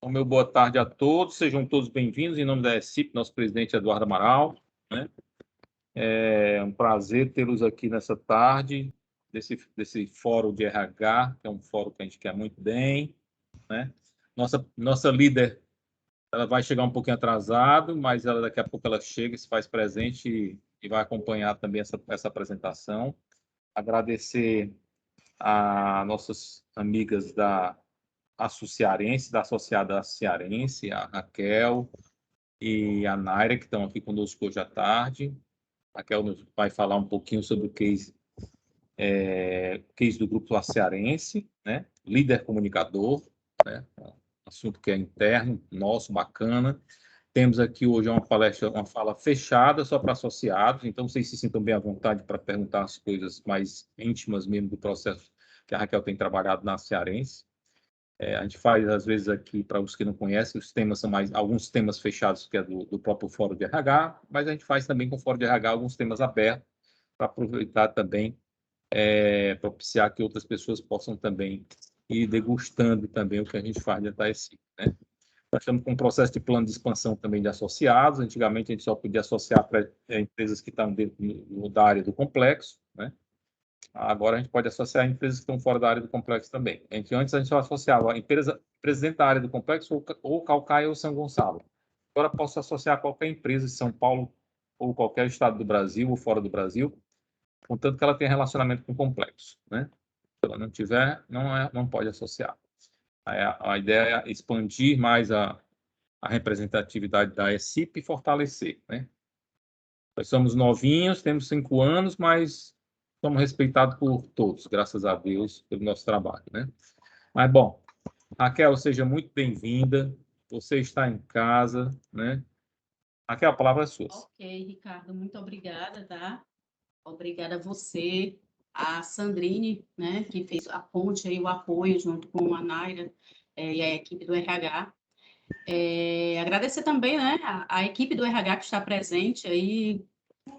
Então, meu boa tarde a todos, sejam todos bem-vindos. Em nome da ESIP, nosso presidente Eduardo Amaral, né? É um prazer tê-los aqui nessa tarde, desse fórum de RH, que é um fórum que a gente quer muito bem, né? Nossa líder, ela vai chegar um pouquinho atrasado, mas daqui a pouco ela chega, se faz presente e vai acompanhar também essa apresentação. Agradecer a nossas amigas da Cearense, da Associada Cearense, a Raquel e a Naira, que estão aqui conosco hoje à tarde. A Raquel vai falar um pouquinho sobre o case do Grupo Cearense, né? Líder comunicador, né? Um assunto que é interno, nosso, bacana. Temos aqui hoje uma fala fechada só para associados, então vocês se sintam bem à vontade para perguntar as coisas mais íntimas mesmo do processo que a Raquel tem trabalhado na Cearense. A gente faz, às vezes, aqui, para os que não conhecem, os temas são alguns temas fechados, que é do próprio Fórum de RH, mas a gente faz também com o Fórum de RH alguns temas abertos, para aproveitar também, propiciar que outras pessoas possam também ir degustando também o que a gente faz dentro da ESIP, né? Nós estamos com um processo de plano de expansão também de associados. Antigamente, a gente só podia associar para empresas que estão dentro da área do complexo, né? Agora a gente pode associar empresas que estão fora da área do complexo também. Antes a gente só associava a empresa dentro da área do complexo ou Caucaia ou São Gonçalo. Agora posso associar qualquer empresa de São Paulo ou qualquer estado do Brasil ou fora do Brasil, contanto que ela tenha relacionamento com o complexo, né? Se ela não tiver, não pode associar. A ideia é expandir mais a representatividade da ESIP e fortalecer, né? Nós somos novinhos, temos 5 anos, mas somos respeitados por todos, graças a Deus, pelo nosso trabalho, né? Mas, bom, Raquel, seja muito bem-vinda. Você está em casa, né? Raquel, a palavra é sua. Ok, Ricardo, muito obrigada, tá? Obrigada a você, a Sandrine, né, que fez a ponte aí, o apoio junto com a Naira e a equipe do RH. Agradecer também, né, a equipe do RH que está presente aí.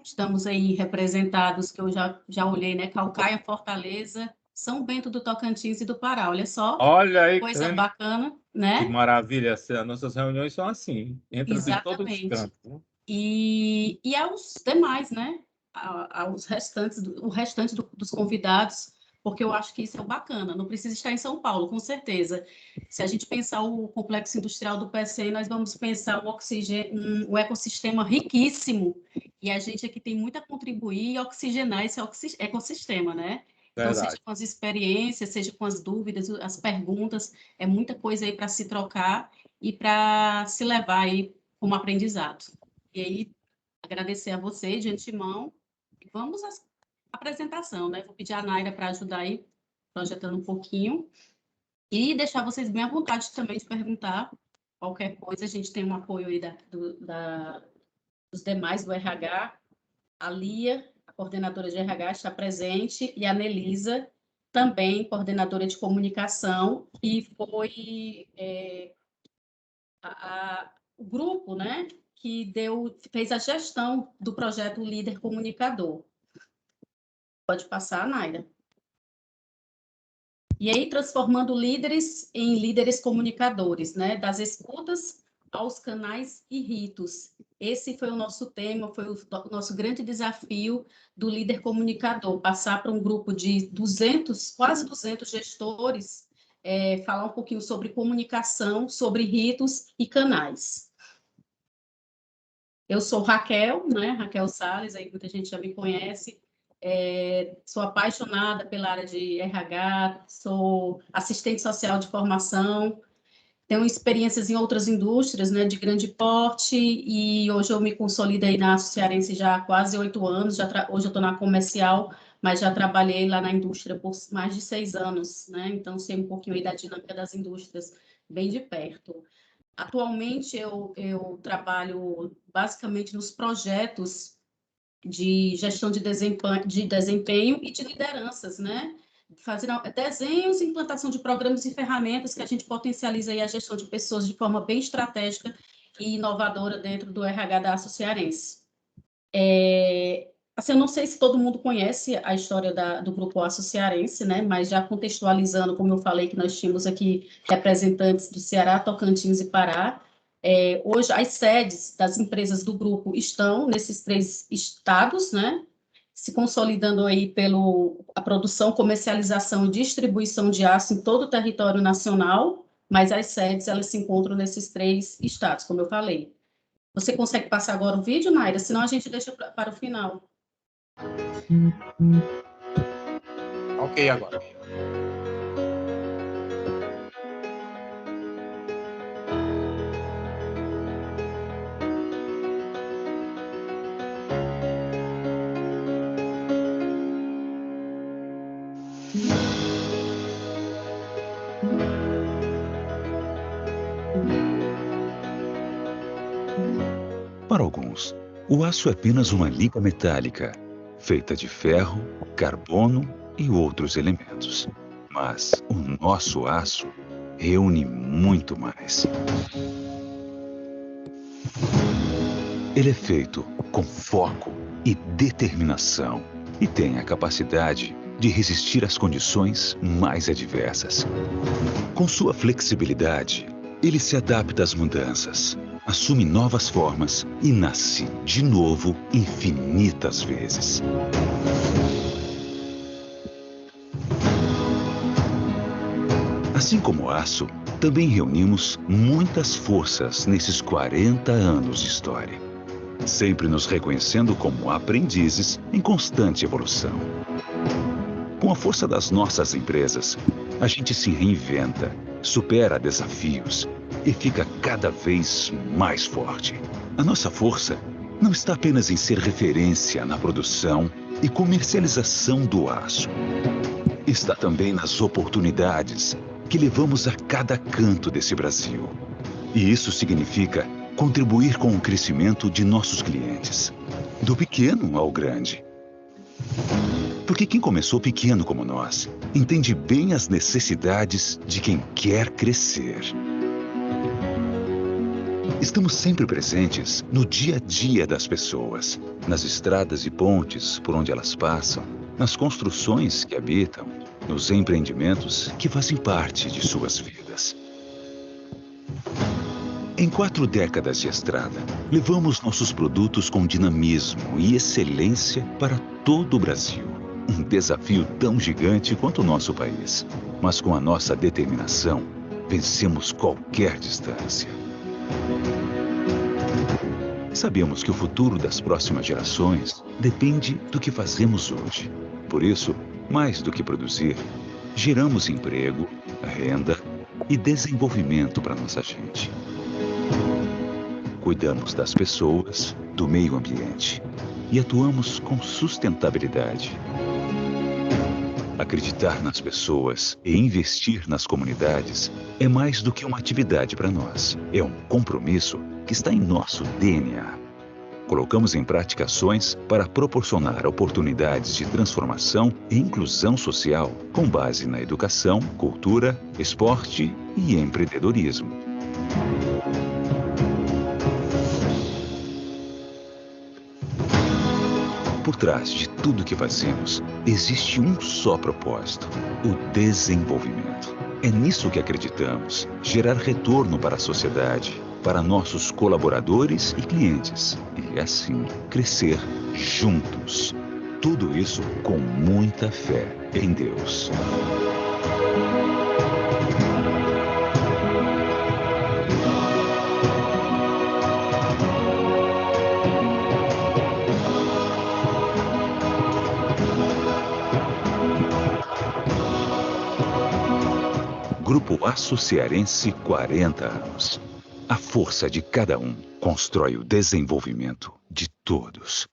Estamos aí representados, que eu já olhei, né, Caucaia, Fortaleza, São Bento do Tocantins e do Pará. Olha só, Olha aí, coisa bacana, que né? maravilha. As nossas reuniões são assim, entra de todos os Exatamente. cantos, né? E aos demais, né? Aos restantes, o restante dos convidados, porque eu acho que isso é bacana. Não precisa estar em São Paulo, com certeza. Se a gente pensar o complexo industrial do PCI, nós vamos pensar um ecossistema riquíssimo. E a gente aqui tem muito a contribuir e oxigenar esse ecossistema, né? Então, seja Verdade. com as experiências, seja com as dúvidas, as perguntas, é muita coisa aí para se trocar e para se levar aí como aprendizado. E aí, agradecer a você de antemão. Vamos à apresentação, né? Vou pedir a Naira para ajudar aí, projetando um pouquinho. E deixar vocês bem à vontade também de perguntar qualquer coisa. A gente tem um apoio aí dos demais do RH. A Lia, a coordenadora de RH, está presente, e a Nelisa, também coordenadora de comunicação, e foi o grupo, né, que fez a gestão do projeto Líder Comunicador. Pode passar, Naira. E aí, transformando líderes em líderes comunicadores, né, das escutas aos canais e ritos. Esse foi o nosso tema, foi o nosso grande desafio do líder comunicador, passar para um grupo de 200, quase 200 gestores, falar um pouquinho sobre comunicação, sobre ritos e canais. Eu sou Raquel, né? Raquel Salles, aí muita gente já me conhece. Sou apaixonada pela área de RH, sou assistente social de formação, tenho experiências em outras indústrias, né, de grande porte, e hoje eu me consolido aí na Cearense já há quase 8 anos. Hoje eu estou na comercial, mas já trabalhei lá na indústria por mais de 6 anos, né? Então sei um pouquinho aí da dinâmica das indústrias bem de perto. Atualmente, eu trabalho basicamente nos projetos de gestão de desempenho e de lideranças, né? Fazer desenhos e implantação de programas e ferramentas que a gente potencializa aí a gestão de pessoas de forma bem estratégica e inovadora dentro do RH da Cearense. Assim, eu não sei se todo mundo conhece a história do Grupo Aço Cearense, né? Mas já contextualizando, como eu falei, que nós tínhamos aqui representantes do Ceará, Tocantins e Pará. Hoje, as sedes das empresas do grupo estão nesses 3 estados, né? Se consolidando aí a produção, comercialização e distribuição de aço em todo o território nacional, mas as sedes, elas se encontram nesses 3 estados, como eu falei. Você consegue passar agora o vídeo, Naira? Senão a gente deixa para o final. Ok, agora. Para alguns, o aço é apenas uma liga metálica, feita de ferro, carbono e outros elementos. Mas o nosso aço reúne muito mais. Ele é feito com foco e determinação e tem a capacidade de resistir às condições mais adversas. Com sua flexibilidade, ele se adapta às mudanças, assume novas formas e nasce de novo infinitas vezes. Assim como o aço, também reunimos muitas forças nesses 40 anos de história, sempre nos reconhecendo como aprendizes em constante evolução. Com a força das nossas empresas, a gente se reinventa, supera desafios e fica cada vez mais forte. A nossa força não está apenas em ser referência na produção e comercialização do aço. Está também nas oportunidades que levamos a cada canto desse Brasil. E isso significa contribuir com o crescimento de nossos clientes, do pequeno ao grande. Porque quem começou pequeno como nós, entende bem as necessidades de quem quer crescer. Estamos sempre presentes no dia a dia das pessoas, nas estradas e pontes por onde elas passam, nas construções que habitam, nos empreendimentos que fazem parte de suas vidas. Em 4 décadas de estrada, levamos nossos produtos com dinamismo e excelência para todo o Brasil. Um desafio tão gigante quanto o nosso país. Mas com a nossa determinação, vencemos qualquer distância. Sabemos que o futuro das próximas gerações depende do que fazemos hoje. Por isso, mais do que produzir, geramos emprego, renda e desenvolvimento para nossa gente. Cuidamos das pessoas, do meio ambiente e atuamos com sustentabilidade. Acreditar nas pessoas e investir nas comunidades é mais do que uma atividade para nós. É um compromisso que está em nosso DNA. Colocamos em prática ações para proporcionar oportunidades de transformação e inclusão social com base na educação, cultura, esporte e empreendedorismo. Por trás de tudo que fazemos, existe um só propósito: o desenvolvimento. É nisso que acreditamos, gerar retorno para a sociedade, para nossos colaboradores e clientes, e assim crescer juntos. Tudo isso com muita fé em Deus. Grupo Aço Cearense, 40 anos. A força de cada um constrói o desenvolvimento de todos.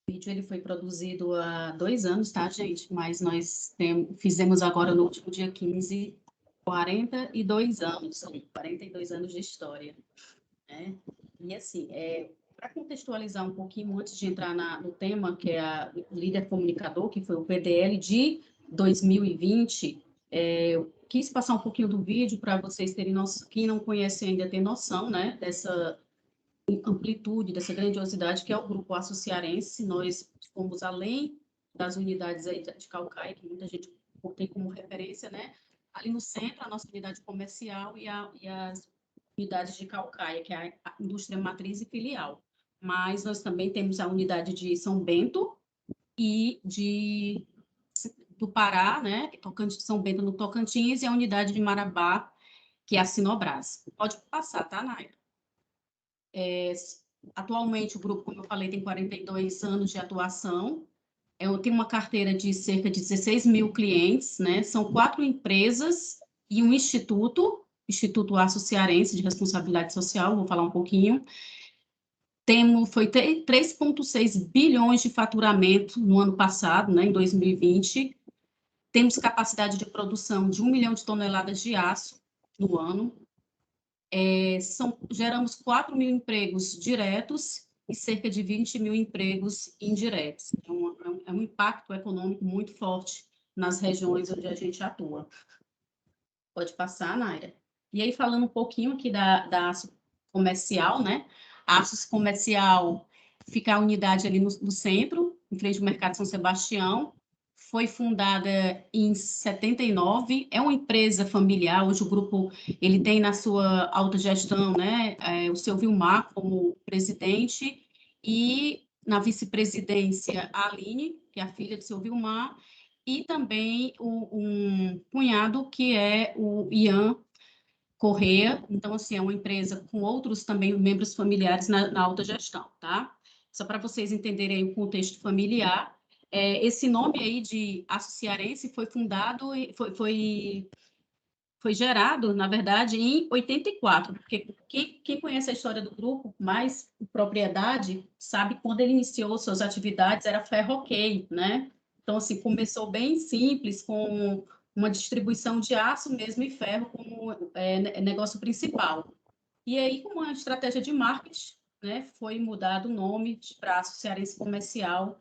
O vídeo ele foi produzido há 2 anos, tá, gente? Mas nós fizemos agora no último dia 15, 42 anos, são 42 anos de história, né? E assim, para contextualizar um pouquinho, antes de entrar no tema, que é o líder comunicador, que foi o PDL de 2020, quis passar um pouquinho do vídeo para vocês terem noção, quem não conhece ainda tem noção, né, dessa amplitude, dessa grandiosidade que é o Grupo Aço Cearense. Nós fomos além das unidades aí de Caucaia, que muita gente tem como referência, né? Ali no centro, a nossa unidade comercial e as unidades de Caucaia, que é a indústria matriz e filial. Mas nós também temos a unidade de São Bento e do Pará, né? São Bento no Tocantins, e a unidade de Marabá, que é a Sinobras. Pode passar, tá, Naira? Atualmente, o grupo, como eu falei, tem 42 anos de atuação. Tem uma carteira de cerca de 16 mil clientes, né? São 4 empresas e um instituto, Instituto Aço Cearense de Responsabilidade Social, vou falar um pouquinho. Foi 3,6 bilhões de faturamento no ano passado, né, em 2020. Temos capacidade de produção de 1 milhão de toneladas de aço no ano. Geramos 4 mil empregos diretos e cerca de 20 mil empregos indiretos. É um impacto econômico muito forte nas regiões onde a gente atua. Pode passar, Naira. E aí, falando um pouquinho aqui da Aço Comercial, né? A Aço Comercial fica a unidade ali no centro, em frente ao Mercado São Sebastião. Foi fundada em 79, é uma empresa familiar. Hoje o grupo ele tem na sua autogestão, né, o seu Vilmar como presidente, e na vice-presidência a Aline, que é a filha do seu Vilmar, e também um cunhado, que é o Ian Corrêa. Então, assim, é uma empresa com outros também membros familiares na autogestão, tá? Só para vocês entenderem o contexto familiar. Esse nome aí de Aço Cearense foi fundado, foi gerado, na verdade, em 84, porque quem conhece a história do grupo, mais propriedade, sabe quando ele iniciou suas atividades, era ferro-ok, né? Então, assim, começou bem simples, com uma distribuição de aço mesmo e ferro como negócio principal. E aí, com uma estratégia de marketing, né, foi mudado o nome para Aço Cearense Comercial,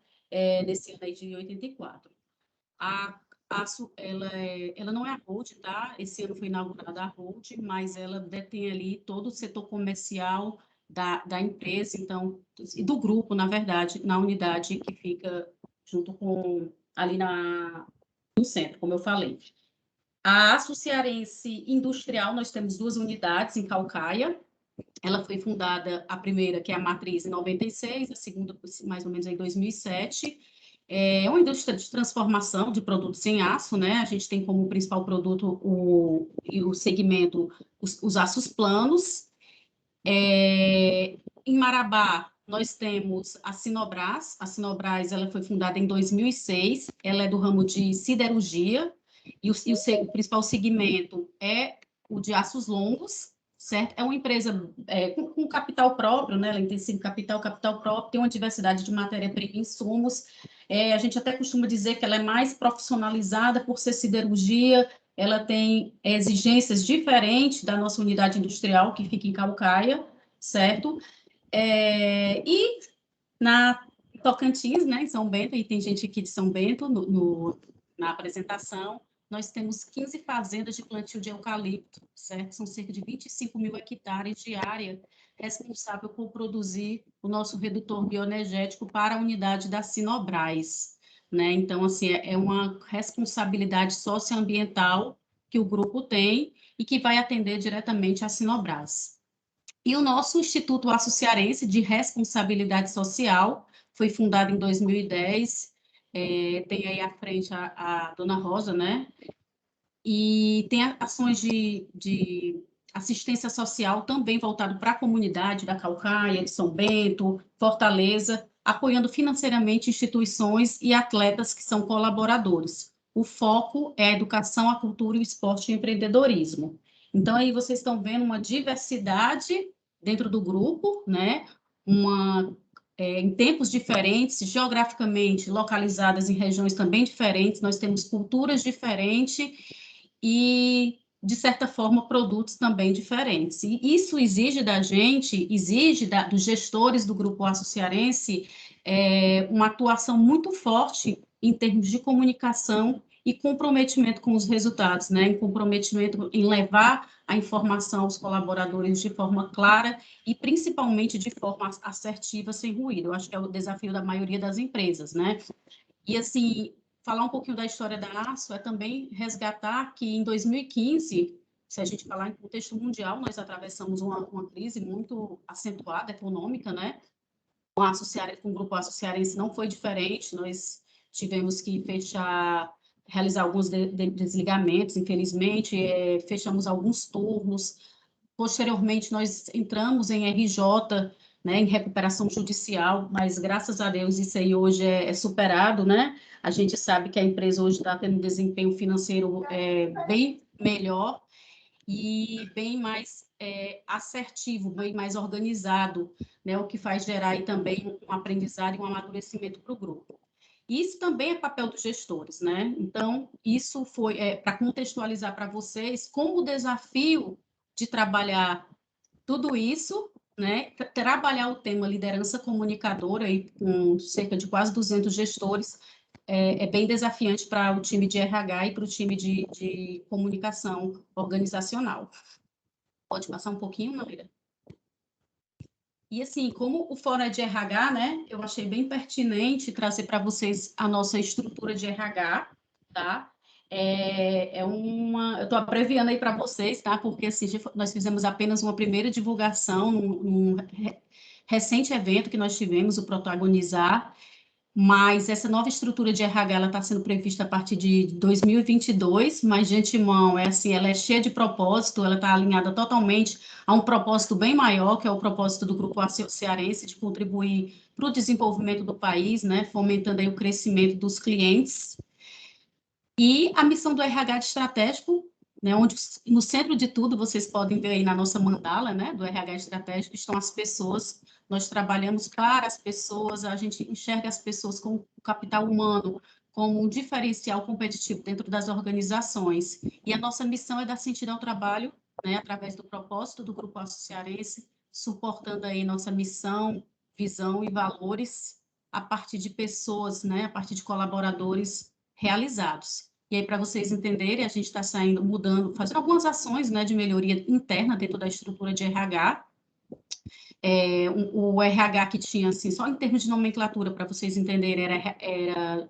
nesse ano aí de 84. A Aço, ela não é a Hold, tá? Esse ano foi inaugurada a Hold, mas ela detém ali todo o setor comercial da empresa, então, e do grupo, na verdade, na unidade que fica junto com, ali no centro, como eu falei. A Aço Cearense Industrial, nós temos 2 unidades em Caucaia. Ela foi fundada, a primeira, que é a Matriz, em 96, a segunda, mais ou menos, em 2007. É uma indústria de transformação de produtos em aço, né? A gente tem como principal produto o segmento os aços planos. Em Marabá, nós temos a Sinobras. A Sinobras, ela foi fundada em 2006. Ela é do ramo de siderurgia e o principal segmento é o de aços longos, certo? É uma empresa com capital próprio, né? Ela tem sim capital próprio, tem uma diversidade de matéria-prima e insumos. A gente até costuma dizer que ela é mais profissionalizada por ser siderurgia, ela tem exigências diferentes da nossa unidade industrial, que fica em Caucaia, certo? E na Tocantins, né, em São Bento, e tem gente aqui de São Bento na apresentação, nós temos 15 fazendas de plantio de eucalipto, certo? São cerca de 25 mil hectares de área responsável por produzir o nosso redutor bioenergético para a unidade da Sinobras, né? Então, assim, é uma responsabilidade socioambiental que o grupo tem e que vai atender diretamente a Sinobras. E o nosso Instituto Aço Cearense de Responsabilidade Social foi fundado em 2010, tem aí à frente a dona Rosa, né? E tem ações de assistência social também voltado para a comunidade da Caucaia, de São Bento, Fortaleza, apoiando financeiramente instituições e atletas que são colaboradores. O foco é a educação, a cultura, o esporte e o empreendedorismo. Então, aí vocês estão vendo uma diversidade dentro do grupo, né? Em tempos diferentes, geograficamente localizadas em regiões também diferentes, nós temos culturas diferentes e, de certa forma, produtos também diferentes. E isso exige da gente, dos gestores do Grupo Aço Cearense, uma atuação muito forte em termos de comunicação e comprometimento com os resultados, né? Em comprometimento em levar a informação aos colaboradores de forma clara e principalmente de forma assertiva, sem ruído. Eu acho que é o desafio da maioria das empresas, né? E, assim, falar um pouquinho da história da ASSO é também resgatar que, em 2015, se a gente falar em contexto mundial, nós atravessamos uma crise muito acentuada, econômica, né? Com o Grupo Aço Cearense não foi diferente, nós tivemos que realizar alguns desligamentos, infelizmente, fechamos alguns turnos. Posteriormente, nós entramos em RJ, né, em recuperação judicial, mas graças a Deus isso aí hoje é superado, né? A gente sabe que a empresa hoje está tendo um desempenho financeiro bem melhor e bem mais assertivo, bem mais organizado, né? O que faz gerar aí também um aprendizado e um amadurecimento para o grupo. Isso também é papel dos gestores, né? Então, isso foi para contextualizar para vocês como o desafio de trabalhar tudo isso, né? Trabalhar o tema liderança comunicadora aí com cerca de quase 200 gestores é bem desafiante para o time de RH e para o time de comunicação organizacional. Pode passar um pouquinho, Maíra? E, assim, como o fórum é de RH, né, eu achei bem pertinente trazer para vocês a nossa estrutura de RH, tá? Eu estou abreviando aí para vocês, tá? Porque, assim, nós fizemos apenas uma primeira divulgação num recente evento que nós tivemos, o Protagonizar, mas essa nova estrutura de RH ela está sendo prevista a partir de 2022, mas de antemão ela é cheia de propósito, ela está alinhada totalmente a um propósito bem maior, que é o propósito do Grupo Aço Cearense de contribuir para o desenvolvimento do país, né, fomentando aí o crescimento dos clientes. E a missão do RH estratégico, né, onde no centro de tudo, vocês podem ver aí na nossa mandala, né, do RH estratégico, estão as pessoas. Nós trabalhamos para as pessoas, a gente enxerga as pessoas como o capital humano, como um diferencial competitivo dentro das organizações. E a nossa missão é dar sentido ao trabalho, né, através do propósito do Grupo Aço Cearense, suportando aí nossa missão, visão e valores a partir de pessoas, né, a partir de colaboradores realizados. E aí, para vocês entenderem, a gente está mudando, fazendo algumas ações, né, de melhoria interna dentro da estrutura de RH. O RH que tinha, assim, só em termos de nomenclatura, para vocês entenderem, era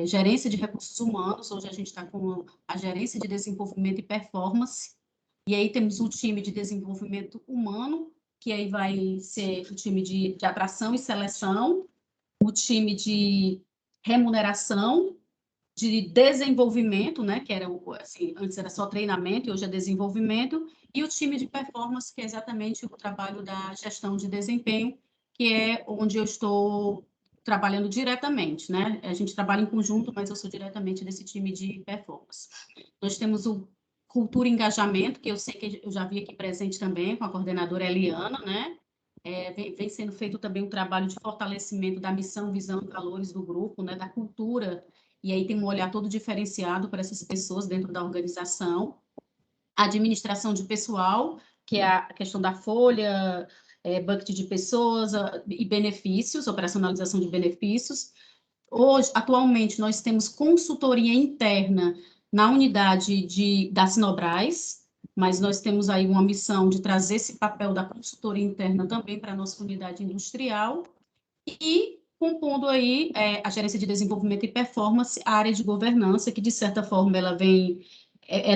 gerência de recursos humanos, hoje a gente está com a gerência de desenvolvimento e performance, e aí temos um time de desenvolvimento humano, que aí vai ser o time de atração e seleção, o time de remuneração, de desenvolvimento, né, que era assim, antes era só treinamento e hoje é desenvolvimento, e o time de performance, que é exatamente o trabalho da gestão de desempenho, que é onde eu estou trabalhando diretamente, né? A gente trabalha em conjunto, mas eu sou diretamente desse time de performance. Nós temos o cultura e engajamento, que eu sei que eu já vi aqui presente também com a coordenadora Eliana, né? Vem sendo feito também um trabalho de fortalecimento da missão, visão e valores do grupo, né? Da cultura, e aí tem um olhar todo diferenciado para essas pessoas dentro da organização. A administração de pessoal, que é a questão da folha, bucket de pessoas e benefícios, operacionalização de benefícios. Hoje, atualmente, nós temos consultoria interna na unidade da Sinobras, mas nós temos aí uma missão de trazer esse papel da consultoria interna também para a nossa unidade industrial e compondo aí a gerência de desenvolvimento e performance, a área de governança, que de certa forma ela vem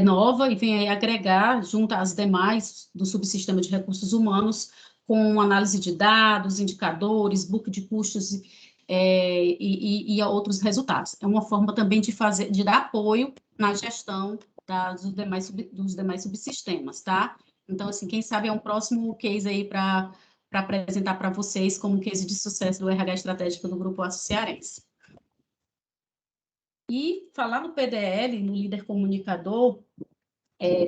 nova e vem aí agregar junto às demais do subsistema de recursos humanos com análise de dados, indicadores, book de custos e outros resultados. É uma forma também de dar apoio na gestão dos demais subsistemas, tá? Então, assim, quem sabe é um próximo case aí para apresentar para vocês como case de sucesso do RH estratégico do Grupo Aço Cearense. E falar no PDL, no líder comunicador,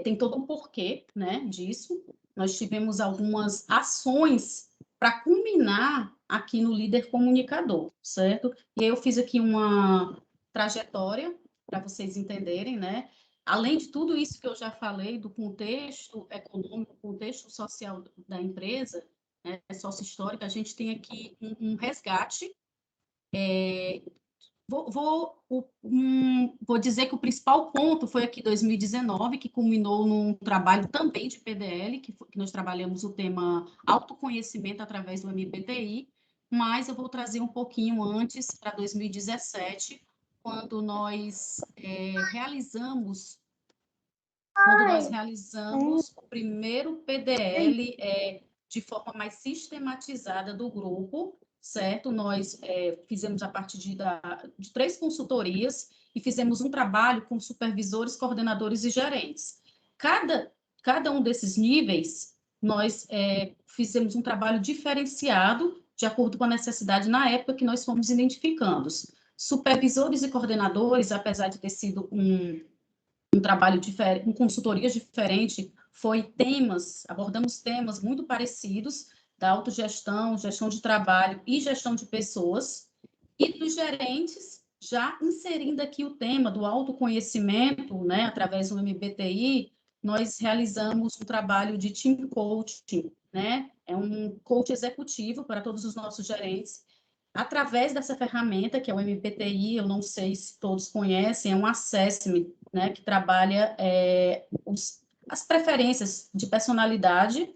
tem todo um porquê, né, disso. Nós tivemos algumas ações para culminar aqui no líder comunicador, certo? E aí eu fiz aqui uma trajetória para vocês entenderem, né? Além de tudo isso que eu já falei, do contexto econômico, contexto social da empresa, né, sócio-histórico, a gente tem aqui um resgate Vou dizer que o principal ponto foi aqui 2019, que culminou num trabalho também de PDL, que nós trabalhamos o tema autoconhecimento através do MBTI, mas eu vou trazer um pouquinho antes, para 2017, quando nós realizamos o primeiro PDL de forma mais sistematizada do grupo, certo? Nós fizemos a partir de 3 consultorias e fizemos um trabalho com supervisores, coordenadores e gerentes. Cada um desses níveis, nós fizemos um trabalho diferenciado de acordo com a necessidade na época que nós fomos identificando. Supervisores e coordenadores, apesar de ter sido um trabalho diferente, com consultorias diferentes, abordamos temas muito parecidos da autogestão, gestão de trabalho e gestão de pessoas, e dos gerentes, já inserindo aqui o tema do autoconhecimento, né, através do MBTI, nós realizamos um trabalho de team coaching, né, é um coach executivo para todos os nossos gerentes, através dessa ferramenta, que é o MBTI, eu não sei se todos conhecem, é um assessment, né, que trabalha as preferências de personalidade,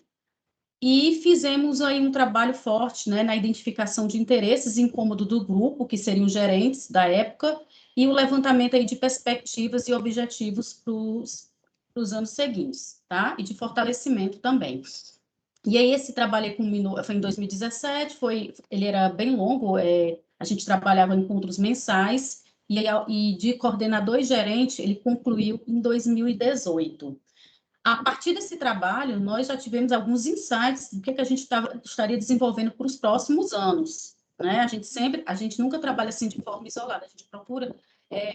e fizemos aí um trabalho forte, né, na identificação de interesses e incômodo do grupo, que seriam os gerentes da época, e o levantamento aí de perspectivas e objetivos para os anos seguintes, tá? E de fortalecimento também. E aí esse trabalho culminou, foi em 2017, ele era bem longo, a gente trabalhava em encontros mensais, e de coordenador e gerente, ele concluiu em 2018. A partir desse trabalho, nós já tivemos alguns insights do que a gente estaria desenvolvendo para os próximos anos, né? A gente nunca trabalha assim de forma isolada, a gente procura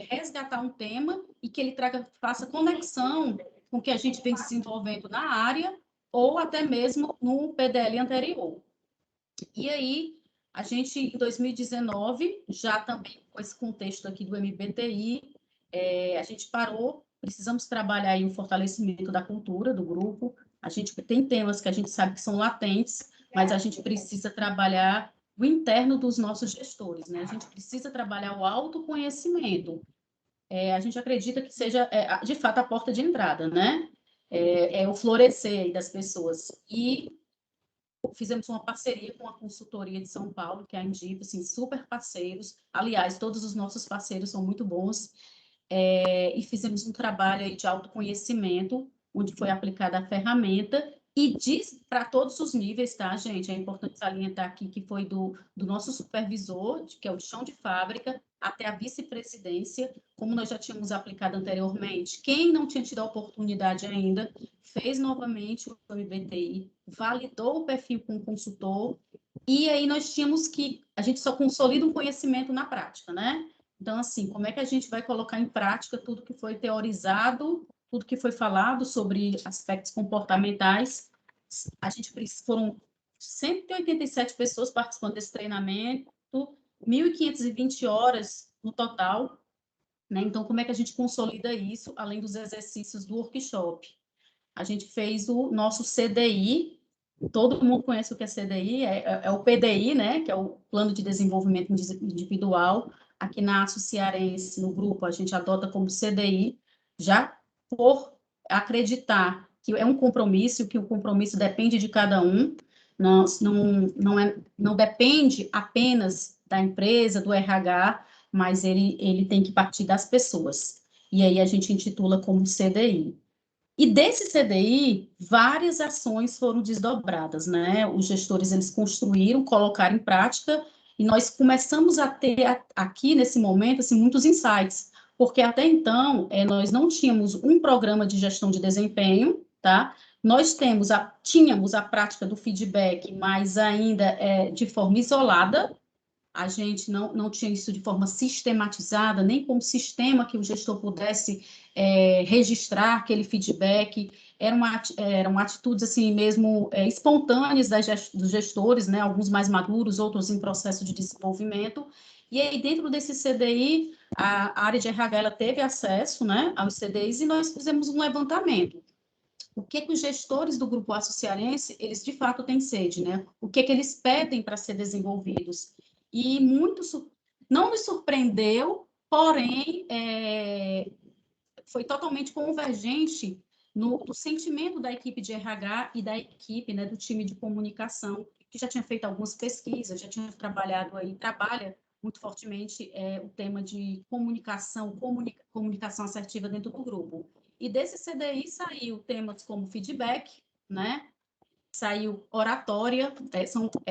resgatar um tema e que ele faça conexão com o que a gente vem desenvolvendo na área ou até mesmo no PDL anterior. E aí, a gente, em 2019, já também com esse contexto aqui do MBTI, a gente parou, precisamos trabalhar aí o fortalecimento da cultura do grupo, a gente tem temas que a gente sabe que são latentes, mas a gente precisa trabalhar o interno dos nossos gestores, né? A gente precisa trabalhar o autoconhecimento. A gente acredita que seja, de fato, a porta de entrada, né? O florescer aí das pessoas. E fizemos uma parceria com a consultoria de São Paulo, que é a Indipa, assim, super parceiros. Aliás, todos os nossos parceiros são muito bons. E fizemos um trabalho aí de autoconhecimento, onde foi aplicada a ferramenta, e diz para todos os níveis, tá, gente? É importante salientar aqui que foi do nosso supervisor, que é o chão de fábrica, até a vice-presidência, como nós já tínhamos aplicado anteriormente. Quem não tinha tido a oportunidade ainda, fez novamente o MBTI, validou o perfil com o consultor, e aí nós tínhamos a gente só consolida um conhecimento na prática, né? Então, assim, como é que a gente vai colocar em prática tudo que foi teorizado, tudo que foi falado sobre aspectos comportamentais? Foram 187 pessoas participando desse treinamento, 1.520 horas no total, né? Então, como é que a gente consolida isso, além dos exercícios do workshop? A gente fez o nosso CDI, todo mundo conhece o que é CDI, é o PDI, né? Que é o Plano de Desenvolvimento Individual. Aqui na Aço Cearense, no grupo, a gente adota como CDI, já por acreditar que é um compromisso, que o compromisso depende de cada um, não depende apenas da empresa, do RH, mas ele tem que partir das pessoas. E aí a gente intitula como CDI. E desse CDI, várias ações foram desdobradas, né? Os gestores, eles construíram, colocaram em prática, e nós começamos a ter aqui, nesse momento, assim, muitos insights, porque até então, nós não tínhamos um programa de gestão de desempenho, tá? Nós tínhamos a prática do feedback, mas ainda de forma isolada, a gente não tinha isso de forma sistematizada, nem como sistema que o gestor pudesse registrar aquele feedback, eram atitudes assim mesmo espontâneas dos gestores, né? Alguns mais maduros, outros em processo de desenvolvimento, e aí dentro desse CDI, a área de RH ela teve acesso, né, aos CDIs, e nós fizemos um levantamento. O que os gestores do Grupo Aço Cearense, eles de fato têm sede, né? O que eles pedem para ser desenvolvidos? E não me surpreendeu, porém, foi totalmente convergente no sentimento da equipe de RH e da equipe, né, do time de comunicação, que já tinha feito algumas pesquisas, já tinha trabalhado aí, trabalha muito fortemente o tema de comunicação assertiva dentro do grupo. E desse CDI saiu temas como feedback, né? Saiu oratória,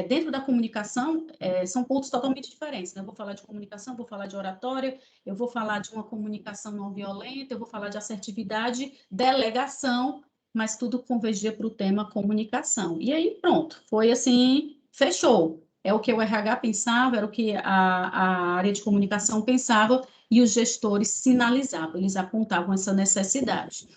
dentro da comunicação, são pontos totalmente diferentes, né? Eu vou falar de comunicação, vou falar de oratória, eu vou falar de uma comunicação não violenta, eu vou falar de assertividade, delegação, mas tudo convergia para o tema comunicação. E aí, pronto, foi assim, fechou. É o que o RH pensava, era o que a área de comunicação pensava, e os gestores sinalizavam, eles apontavam essa necessidade.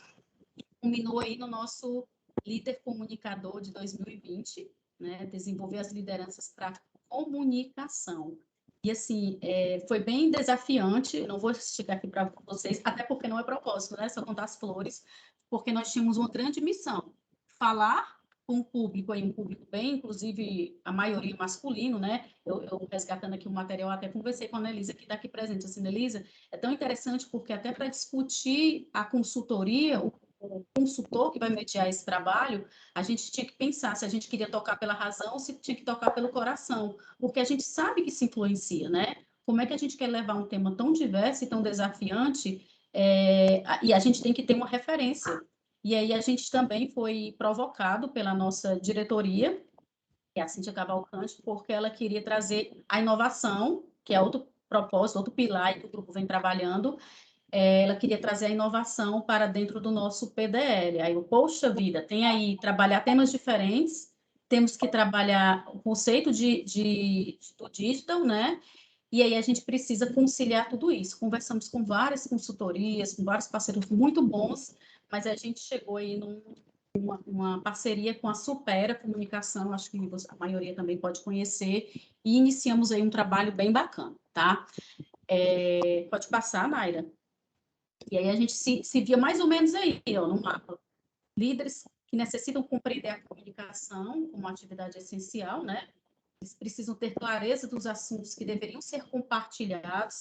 Culminou aí no nosso líder comunicador de 2020, né, desenvolver as lideranças para comunicação. E, assim, foi bem desafiante, não vou chegar aqui para vocês, até porque não é propósito, né, só contar as flores, porque nós tínhamos uma grande missão, falar com um público aí, um público bem, inclusive a maioria masculino, né, eu resgatando aqui o material, até conversei com a Anelisa, que está aqui presente, assim, Anelisa, é tão interessante porque até para discutir a consultoria, o consultor que vai mediar esse trabalho, a gente tinha que pensar se a gente queria tocar pela razão ou se tinha que tocar pelo coração, porque a gente sabe que se influencia, né? Como é que a gente quer levar um tema tão diverso e tão desafiante, e a gente tem que ter uma referência. E aí a gente também foi provocado pela nossa diretoria, que é a Cíntia Cavalcante, porque ela queria trazer a inovação, que é outro propósito, outro pilar que o grupo vem trabalhando. Ela queria trazer a inovação para dentro do nosso PDL. Aí, poxa vida, tem aí trabalhar temas diferentes, temos que trabalhar o conceito do digital, né? E aí a gente precisa conciliar tudo isso. Conversamos com várias consultorias, com vários parceiros muito bons, mas a gente chegou aí numa parceria com a Supera Comunicação, acho que a maioria também pode conhecer, e iniciamos aí um trabalho bem bacana, tá? Pode passar, Mayra. E aí a gente se via mais ou menos aí, ó, no mapa. Líderes que necessitam compreender a comunicação como uma atividade essencial, né? Eles precisam ter clareza dos assuntos que deveriam ser compartilhados,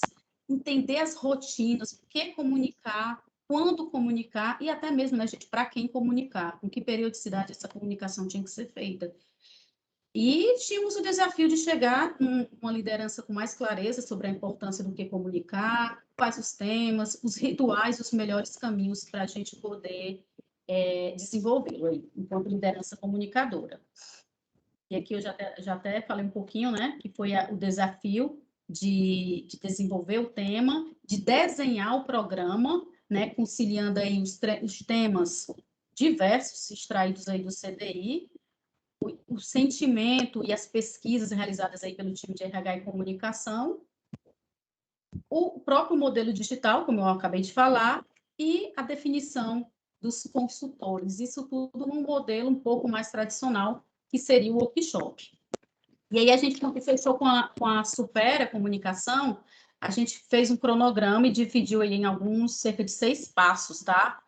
entender as rotinas, o que comunicar, quando comunicar e até mesmo, né, gente, para quem comunicar, com que periodicidade essa comunicação tinha que ser feita. E tínhamos o desafio de chegar com uma liderança com mais clareza sobre a importância do que comunicar, quais os temas, os rituais, os melhores caminhos para a gente poder desenvolvê-lo aí, enquanto liderança comunicadora. E aqui eu já até falei um pouquinho, né, que foi o desafio de desenvolver o tema, de desenhar o programa, né, conciliando aí os temas diversos extraídos aí do CDI, o sentimento e as pesquisas realizadas aí pelo time de RH e comunicação, o próprio modelo digital, como eu acabei de falar, e a definição dos consultores. Isso tudo num modelo um pouco mais tradicional, que seria o workshop. E aí a gente, quando fechou com a Supera Comunicação, a gente fez um cronograma e dividiu aí em cerca de 6 passos, tá?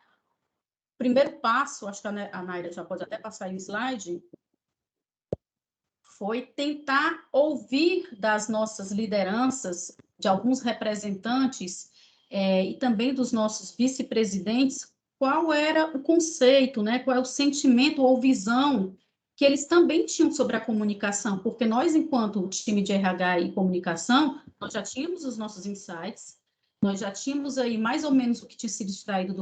O primeiro passo, acho que a Naira já pode até passar aí o slide, foi tentar ouvir das nossas lideranças, de alguns representantes e também dos nossos vice-presidentes, qual era o conceito, né? Qual é o sentimento ou visão que eles também tinham sobre a comunicação, porque nós, enquanto time de RH e comunicação, nós já tínhamos os nossos insights, nós já tínhamos aí mais ou menos o que tinha sido extraído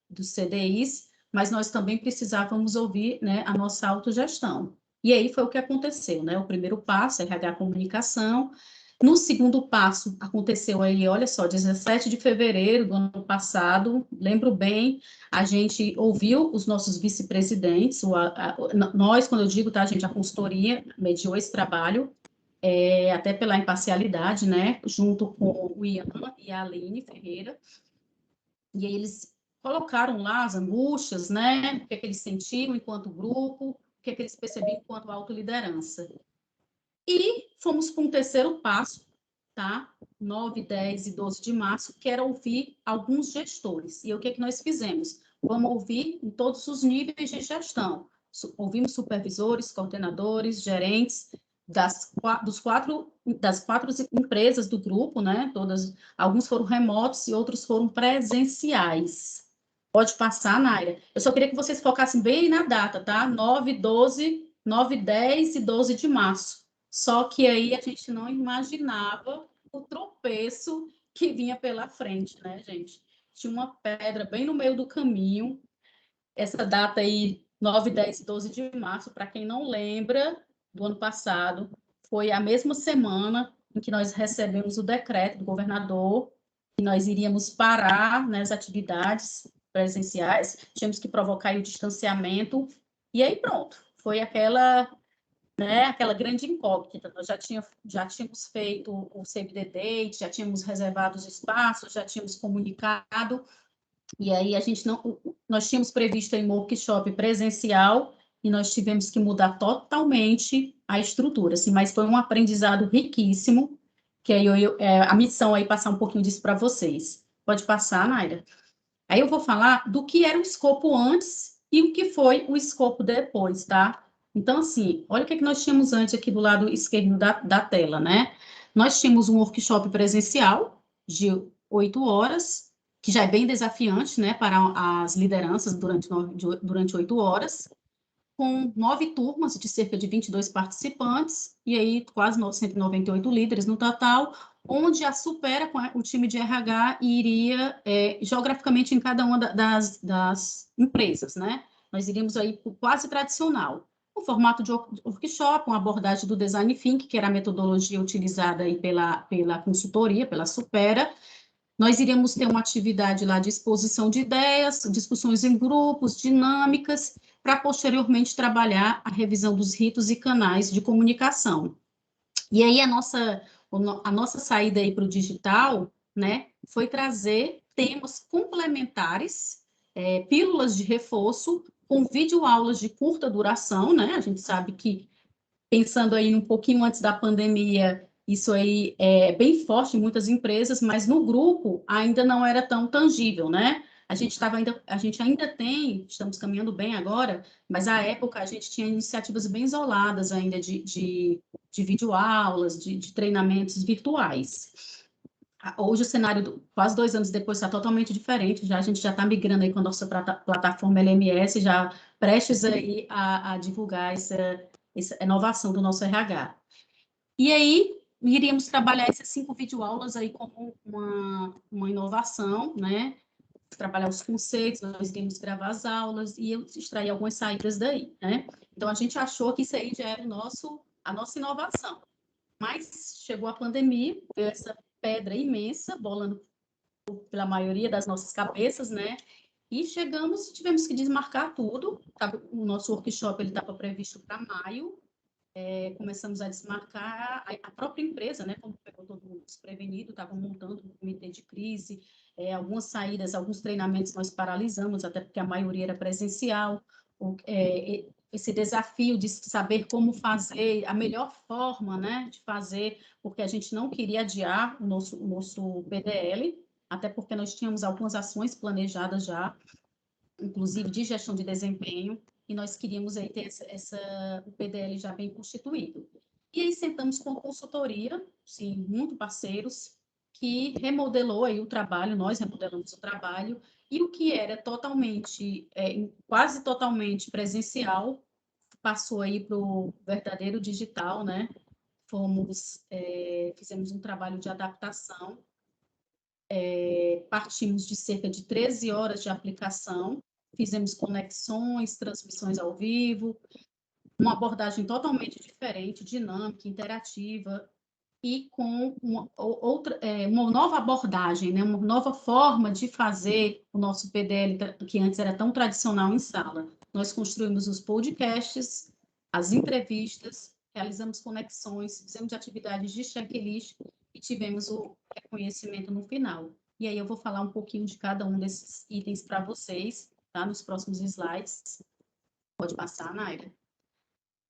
dos CDIs, mas nós também precisávamos ouvir, né, a nossa autogestão. E aí foi o que aconteceu, né? O primeiro passo, RH Comunicação. No segundo passo, aconteceu aí, olha só, 17 de fevereiro do ano passado, lembro bem, a gente ouviu os nossos vice-presidentes, nós, quando eu digo, tá, gente, a consultoria mediou esse trabalho, até pela imparcialidade, né, junto com o Ian e a Aline Ferreira, e aí eles colocaram lá as angústias, né, o que eles sentiram enquanto grupo, o que eles percebiam enquanto autoliderança. E fomos para um terceiro passo, tá? 9, 10 e 12 de março, que era ouvir alguns gestores. E o que nós fizemos? Vamos ouvir em todos os níveis de gestão. Ouvimos supervisores, coordenadores, gerentes, das quatro empresas do grupo, né? Alguns foram remotos e outros foram presenciais. Pode passar, Naira. Eu só queria que vocês focassem bem na data, tá? 9, 10 e 12 de março. Só que aí a gente não imaginava o tropeço que vinha pela frente, né, gente? Tinha uma pedra bem no meio do caminho. Essa data aí, 9, 10 e 12 de março, para quem não lembra, do ano passado, foi a mesma semana em que nós recebemos o decreto do governador que nós iríamos parar nas atividades presenciais, tínhamos que provocar o distanciamento, e aí pronto, foi aquela grande incógnita. Nós já tínhamos feito o Save the Date, já tínhamos reservado os espaços, já tínhamos comunicado, e aí nós tínhamos previsto um workshop presencial e nós tivemos que mudar totalmente a estrutura, assim, mas foi um aprendizado riquíssimo, que aí a missão aí passar um pouquinho disso para vocês. Pode passar, Naira? Aí eu vou falar do que era o escopo antes e o que foi o escopo depois, tá? Então, assim, olha o que nós tínhamos antes aqui do lado esquerdo da tela, né? Nós tínhamos um workshop presencial de 8 horas, que já é bem desafiante, né, para as lideranças durante 8 horas, com 9 turmas de cerca de 22 participantes, e aí quase 198 líderes no total, onde a Supera, com o time de RH, iria geograficamente em cada uma das empresas, né? Nós iríamos aí por quase tradicional. O formato de workshop, uma abordagem do Design Think, que era a metodologia utilizada aí pela consultoria, pela Supera. Nós iríamos ter uma atividade lá de exposição de ideias, discussões em grupos, dinâmicas, para posteriormente trabalhar a revisão dos ritos e canais de comunicação. E aí a nossa saída aí para o digital, né, foi trazer temas complementares, pílulas de reforço, com videoaulas de curta duração, né? A gente sabe que, pensando aí um pouquinho antes da pandemia, isso aí é bem forte em muitas empresas, mas no grupo ainda não era tão tangível, né? A gente ainda tem, estamos caminhando bem agora, mas à época a gente tinha iniciativas bem isoladas ainda de videoaulas, de treinamentos virtuais. Hoje o cenário, quase 2 anos depois, está totalmente diferente, a gente já está migrando aí com a nossa plataforma LMS, já prestes aí a divulgar essa inovação do nosso RH. E aí, iríamos trabalhar essas 5 videoaulas aí como uma inovação, né? Trabalhar os conceitos, nós iríamos gravar as aulas e extrair algumas saídas daí, né? Então, a gente achou que isso aí já era a nossa inovação. Mas chegou a pandemia, veio essa pedra imensa, bolando pela maioria das nossas cabeças, né? E tivemos que desmarcar tudo. O nosso workshop estava previsto para maio. Começamos a desmarcar a própria empresa, né? Como pegou todo mundo desprevenido, estava montando um comitê de crise, algumas saídas, alguns treinamentos nós paralisamos, até porque a maioria era presencial. Esse desafio de saber como fazer, a melhor forma, né, de fazer, porque a gente não queria adiar o nosso PDL, até porque nós tínhamos algumas ações planejadas já, inclusive de gestão de desempenho, e nós queríamos aí ter o PDL já bem constituído. E aí sentamos com a consultoria, sim, muito parceiros, que remodelou aí o trabalho, nós remodelamos o trabalho, e o que era quase totalmente presencial, passou aí para o verdadeiro digital, né? Fizemos um trabalho de adaptação, partimos de cerca de 13 horas de aplicação, fizemos conexões, transmissões ao vivo, uma abordagem totalmente diferente, dinâmica, interativa, e com uma nova abordagem, né? Uma nova forma de fazer o nosso PDL, que antes era tão tradicional em sala. Nós construímos os podcasts, as entrevistas, realizamos conexões, fizemos atividades de checklist e tivemos o reconhecimento no final. E aí eu vou falar um pouquinho de cada um desses itens para vocês, tá? Nos próximos slides. Pode passar, Naira.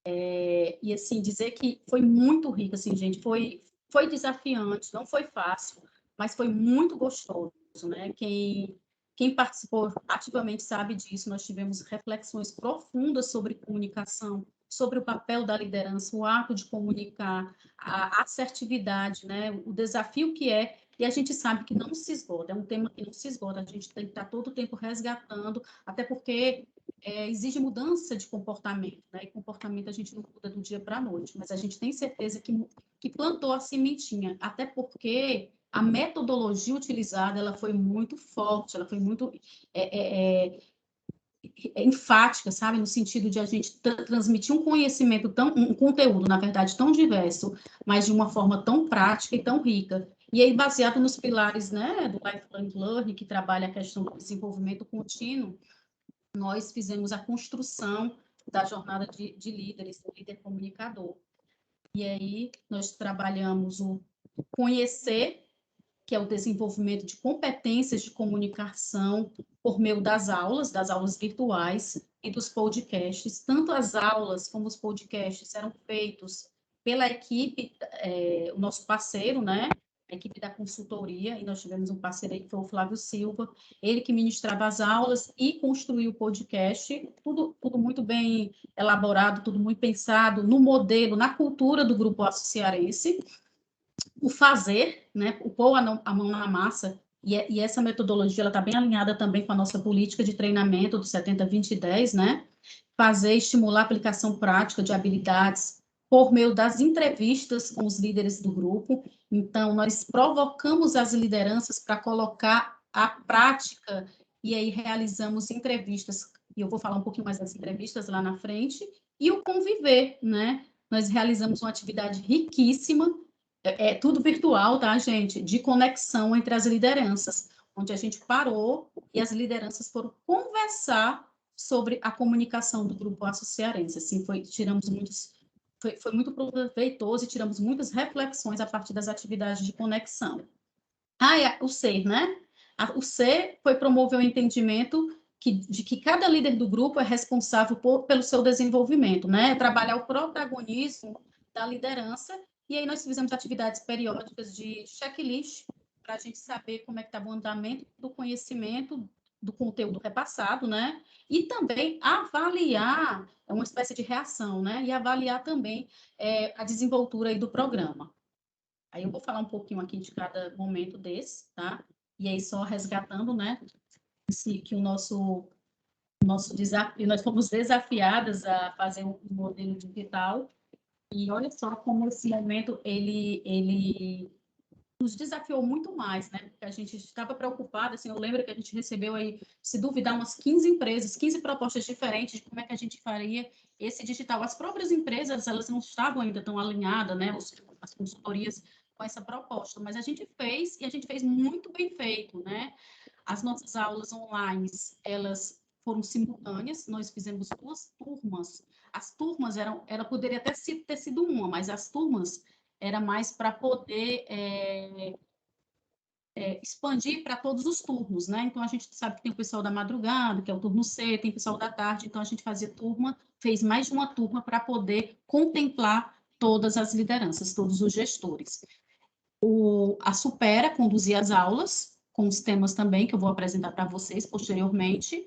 E assim, dizer que foi muito rico, assim, gente, foi desafiante, não foi fácil, mas foi muito gostoso, né? Quem participou ativamente sabe disso, nós tivemos reflexões profundas sobre comunicação, sobre o papel da liderança, o ato de comunicar, a assertividade, né? O desafio que é, e a gente sabe que não se esgota, é um tema que não se esgota, a gente tem que estar todo o tempo resgatando, até porque exige mudança de comportamento, né? E comportamento a gente não muda do dia para a noite, mas a gente tem certeza que plantou a sementinha, até porque a metodologia utilizada ela foi muito forte, ela foi muito enfática, sabe, no sentido de a gente transmitir um conhecimento um conteúdo, na verdade, tão diverso, mas de uma forma tão prática e tão rica. E aí, baseado nos pilares, né, do Lifelong Learning, que trabalha a questão do desenvolvimento contínuo, nós fizemos a construção da jornada de líderes, do líder comunicador. E aí, nós trabalhamos o conhecer, que é o desenvolvimento de competências de comunicação por meio das aulas virtuais e dos podcasts. Tanto as aulas como os podcasts eram feitos pela equipe, o nosso parceiro, né? A equipe da consultoria, e nós tivemos um parceiro aí que foi o Flávio Silva, ele que ministrava as aulas e construiu o podcast, tudo muito bem elaborado, tudo muito pensado no modelo, na cultura do Grupo Aço Cearense. O fazer, né, o pôr a mão na massa, e essa metodologia está bem alinhada também com a nossa política de treinamento do 70-20-10, né? Fazer, estimular a aplicação prática de habilidades por meio das entrevistas com os líderes do grupo. Então, nós provocamos as lideranças para colocar a prática, e aí realizamos entrevistas, e eu vou falar um pouquinho mais das entrevistas lá na frente, e o conviver, né? Nós realizamos uma atividade riquíssima, tudo virtual, tá, gente? De conexão entre as lideranças, onde a gente parou e as lideranças foram conversar sobre a comunicação do Grupo Aço Cearense. Assim, foi muito proveitoso e tiramos muitas reflexões a partir das atividades de conexão. O ser, né? O ser foi promover o entendimento de que cada líder do grupo é responsável pelo seu desenvolvimento, né? Trabalhar o protagonismo da liderança. E aí nós fizemos atividades periódicas de checklist para a gente saber como é que estava o andamento do conhecimento, do conteúdo repassado, né? E também avaliar, uma espécie de reação, né? E avaliar também a desenvoltura aí do programa. Aí eu vou falar um pouquinho aqui de cada momento desse, tá? E aí só resgatando, né? Que o nosso desafio, nós fomos desafiadas a fazer um modelo digital. E olha só como esse momento, ele nos desafiou muito mais, né? Porque a gente estava preocupada, assim, eu lembro que a gente recebeu aí, se duvidar, umas 15 empresas, 15 propostas diferentes de como é que a gente faria esse digital. As próprias empresas, elas não estavam ainda tão alinhadas, né? As consultorias com essa proposta, mas a gente fez, e a gente fez muito bem feito, né? As nossas aulas online, elas foram simultâneas, nós fizemos 2 turmas. As turmas poderia até ter sido uma, mas as turmas era mais para poder expandir para todos os turnos, né? Então, a gente sabe que tem o pessoal da madrugada, que é o turno C, tem o pessoal da tarde, então a gente fez mais de uma turma para poder contemplar todas as lideranças, todos os gestores. A Supera conduzia as aulas, com os temas também, que eu vou apresentar para vocês posteriormente.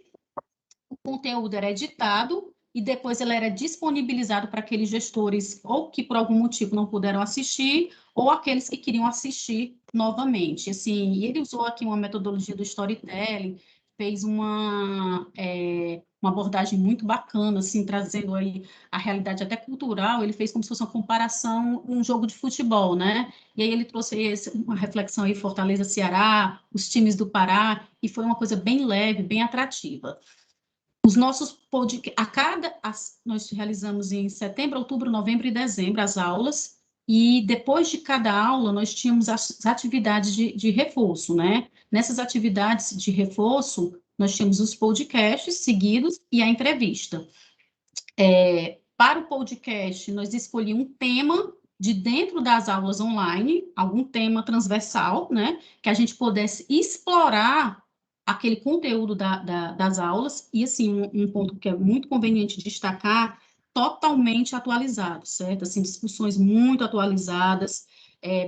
O conteúdo era editado e depois ele era disponibilizado para aqueles gestores ou que por algum motivo não puderam assistir ou aqueles que queriam assistir novamente. Assim, e ele usou aqui uma metodologia do storytelling, fez uma abordagem muito bacana, assim, trazendo aí a realidade até cultural. Ele fez como se fosse uma comparação um jogo de futebol, né? E aí ele trouxe uma reflexão aí, Fortaleza, Ceará, os times do Pará, e foi uma coisa bem leve, bem atrativa. Os nossos podcasts, nós realizamos em setembro, outubro, novembro e dezembro as aulas, e depois de cada aula nós tínhamos as atividades de reforço, né? Nessas atividades de reforço, nós tínhamos os podcasts seguidos e a entrevista. Para o podcast, nós escolhíamos um tema de dentro das aulas online, algum tema transversal, né? Que a gente pudesse explorar aquele conteúdo das aulas, e, assim, um ponto que é muito conveniente destacar, totalmente atualizado, certo? Assim, discussões muito atualizadas,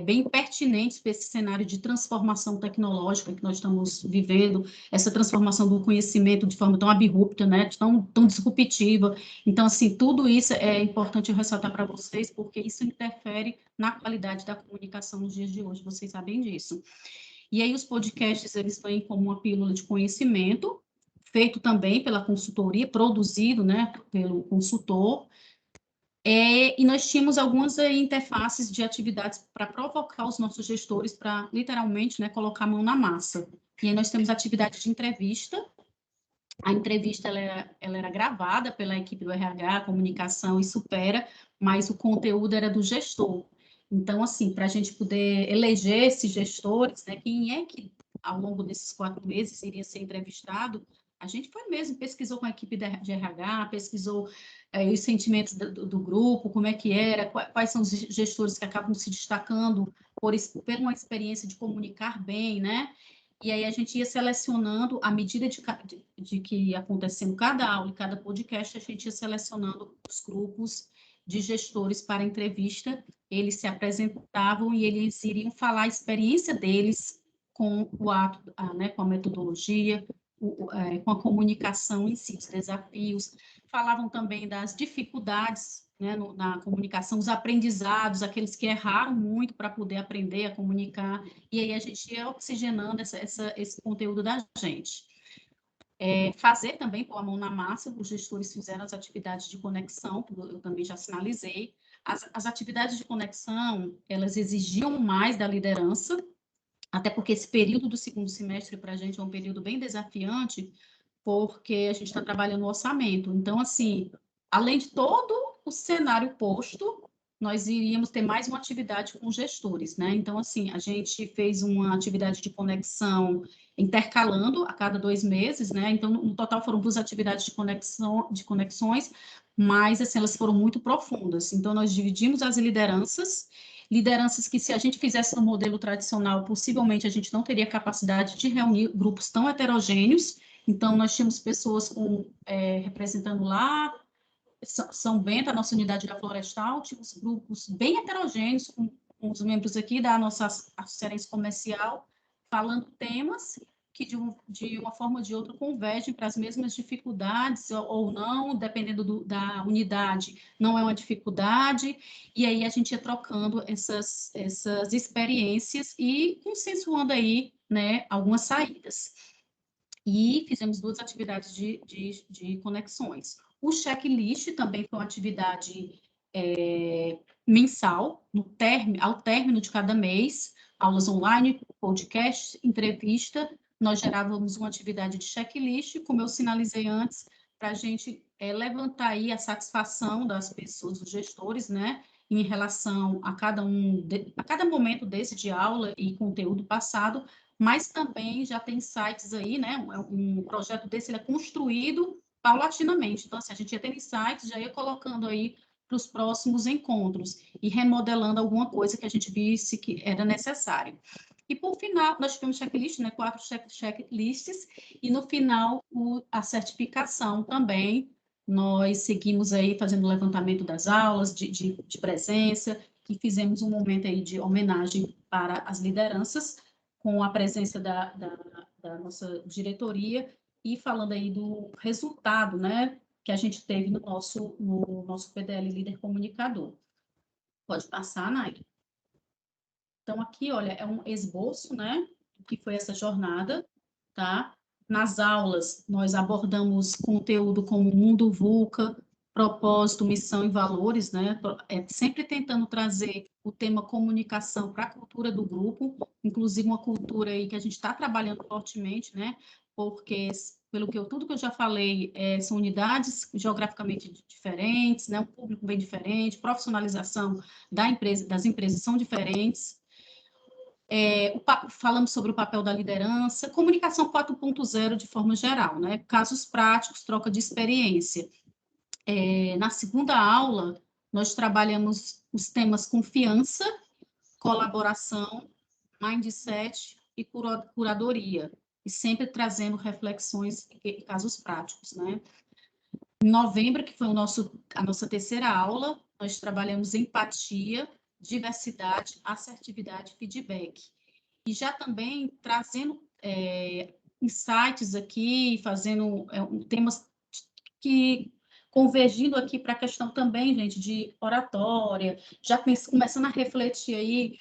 bem pertinentes para esse cenário de transformação tecnológica que nós estamos vivendo, essa transformação do conhecimento de forma tão abrupta, né, tão disruptiva. Então, assim, tudo isso é importante eu ressaltar para vocês, porque isso interfere na qualidade da comunicação nos dias de hoje, vocês sabem disso. E aí os podcasts, eles vêm como uma pílula de conhecimento, feito também pela consultoria, produzido, né, pelo consultor, e nós tínhamos algumas interfaces de atividades para provocar os nossos gestores para, literalmente, né, colocar a mão na massa. E aí nós temos atividade de entrevista. A entrevista ela era gravada pela equipe do RH, comunicação e Supera, mas o conteúdo era do gestor. Então, assim, para a gente poder eleger esses gestores, né, quem é que, ao longo desses 4 meses, iria ser entrevistado, a gente foi mesmo, pesquisou com a equipe de RH, pesquisou os sentimentos do grupo, como é que era, quais são os gestores que acabam se destacando por uma experiência de comunicar bem, né? E aí a gente ia selecionando, à medida de que ia acontecendo cada aula e cada podcast, a gente ia selecionando os grupos de gestores para entrevista, eles se apresentavam e eles iriam falar a experiência deles com o ato, né, com a metodologia, com a comunicação em si, os desafios, falavam também das dificuldades, né, na comunicação, os aprendizados, aqueles que erraram muito para poder aprender a comunicar, e aí a gente ia oxigenando esse conteúdo da gente. Fazer também, pôr a mão na massa, os gestores fizeram as atividades de conexão, que eu também já sinalizei. As atividades de conexão, elas exigiam mais da liderança, até porque esse período do segundo semestre para a gente é um período bem desafiante, porque a gente está trabalhando no orçamento. Então, assim, além de todo o cenário posto, nós iríamos ter mais uma atividade com gestores, né? Então, assim, a gente fez uma atividade de conexão intercalando a cada 2 meses, né? Então, no total foram 2 atividades de conexões, mas, assim, elas foram muito profundas. Então, nós dividimos as lideranças que, se a gente fizesse no modelo tradicional, possivelmente a gente não teria capacidade de reunir grupos tão heterogêneos. Então, nós tínhamos pessoas representando lá São Bento, a nossa unidade da Florestal, tínhamos grupos bem heterogêneos, com os membros aqui da nossa assistência comercial, falando temas que, de uma forma ou de outra, convergem para as mesmas dificuldades ou não, dependendo da unidade, não é uma dificuldade, e aí a gente ia trocando essas experiências e consensuando aí, né, algumas saídas. E fizemos 2 atividades de conexões. O checklist também foi uma atividade mensal, ao término de cada mês, aulas online, podcast, entrevista, nós gerávamos uma atividade de checklist, como eu sinalizei antes, para a gente levantar aí a satisfação das pessoas, dos gestores, né, em relação a cada momento desse de aula e conteúdo passado, mas também já tem sites aí, né, um projeto desse ele é construído paulatinamente, então, assim, a gente ia ter insights, já ia colocando aí para os próximos encontros e remodelando alguma coisa que a gente visse que era necessário. E, por final, nós tivemos checklist, né, 4 checklists, e no final a certificação também. Nós seguimos aí fazendo o levantamento das aulas, de presença, e fizemos um momento aí de homenagem para as lideranças, com a presença da nossa diretoria, e falando aí do resultado, né, que a gente teve no nosso PDL Líder Comunicador. Pode passar, Nair. Então, aqui, olha, é um esboço, né, do que foi essa jornada, tá? Nas aulas, nós abordamos conteúdo como Mundo VUCA, propósito, missão e valores, né? Sempre tentando trazer o tema comunicação para a cultura do grupo, inclusive uma cultura aí que a gente está trabalhando fortemente, né? Porque, tudo que eu já falei, são unidades geograficamente diferentes, né? Um público bem diferente, profissionalização das empresas são diferentes. Falamos sobre o papel da liderança, comunicação 4.0 de forma geral, né? Casos práticos, troca de experiência. Na segunda aula, nós trabalhamos os temas confiança, colaboração, mindset e curadoria, e sempre trazendo reflexões e casos práticos, né? Em novembro, que foi a nossa terceira aula, nós trabalhamos empatia, diversidade, assertividade e feedback. E já também trazendo insights aqui, fazendo temas que convergindo aqui para a questão também, gente, de oratória, já começando a refletir aí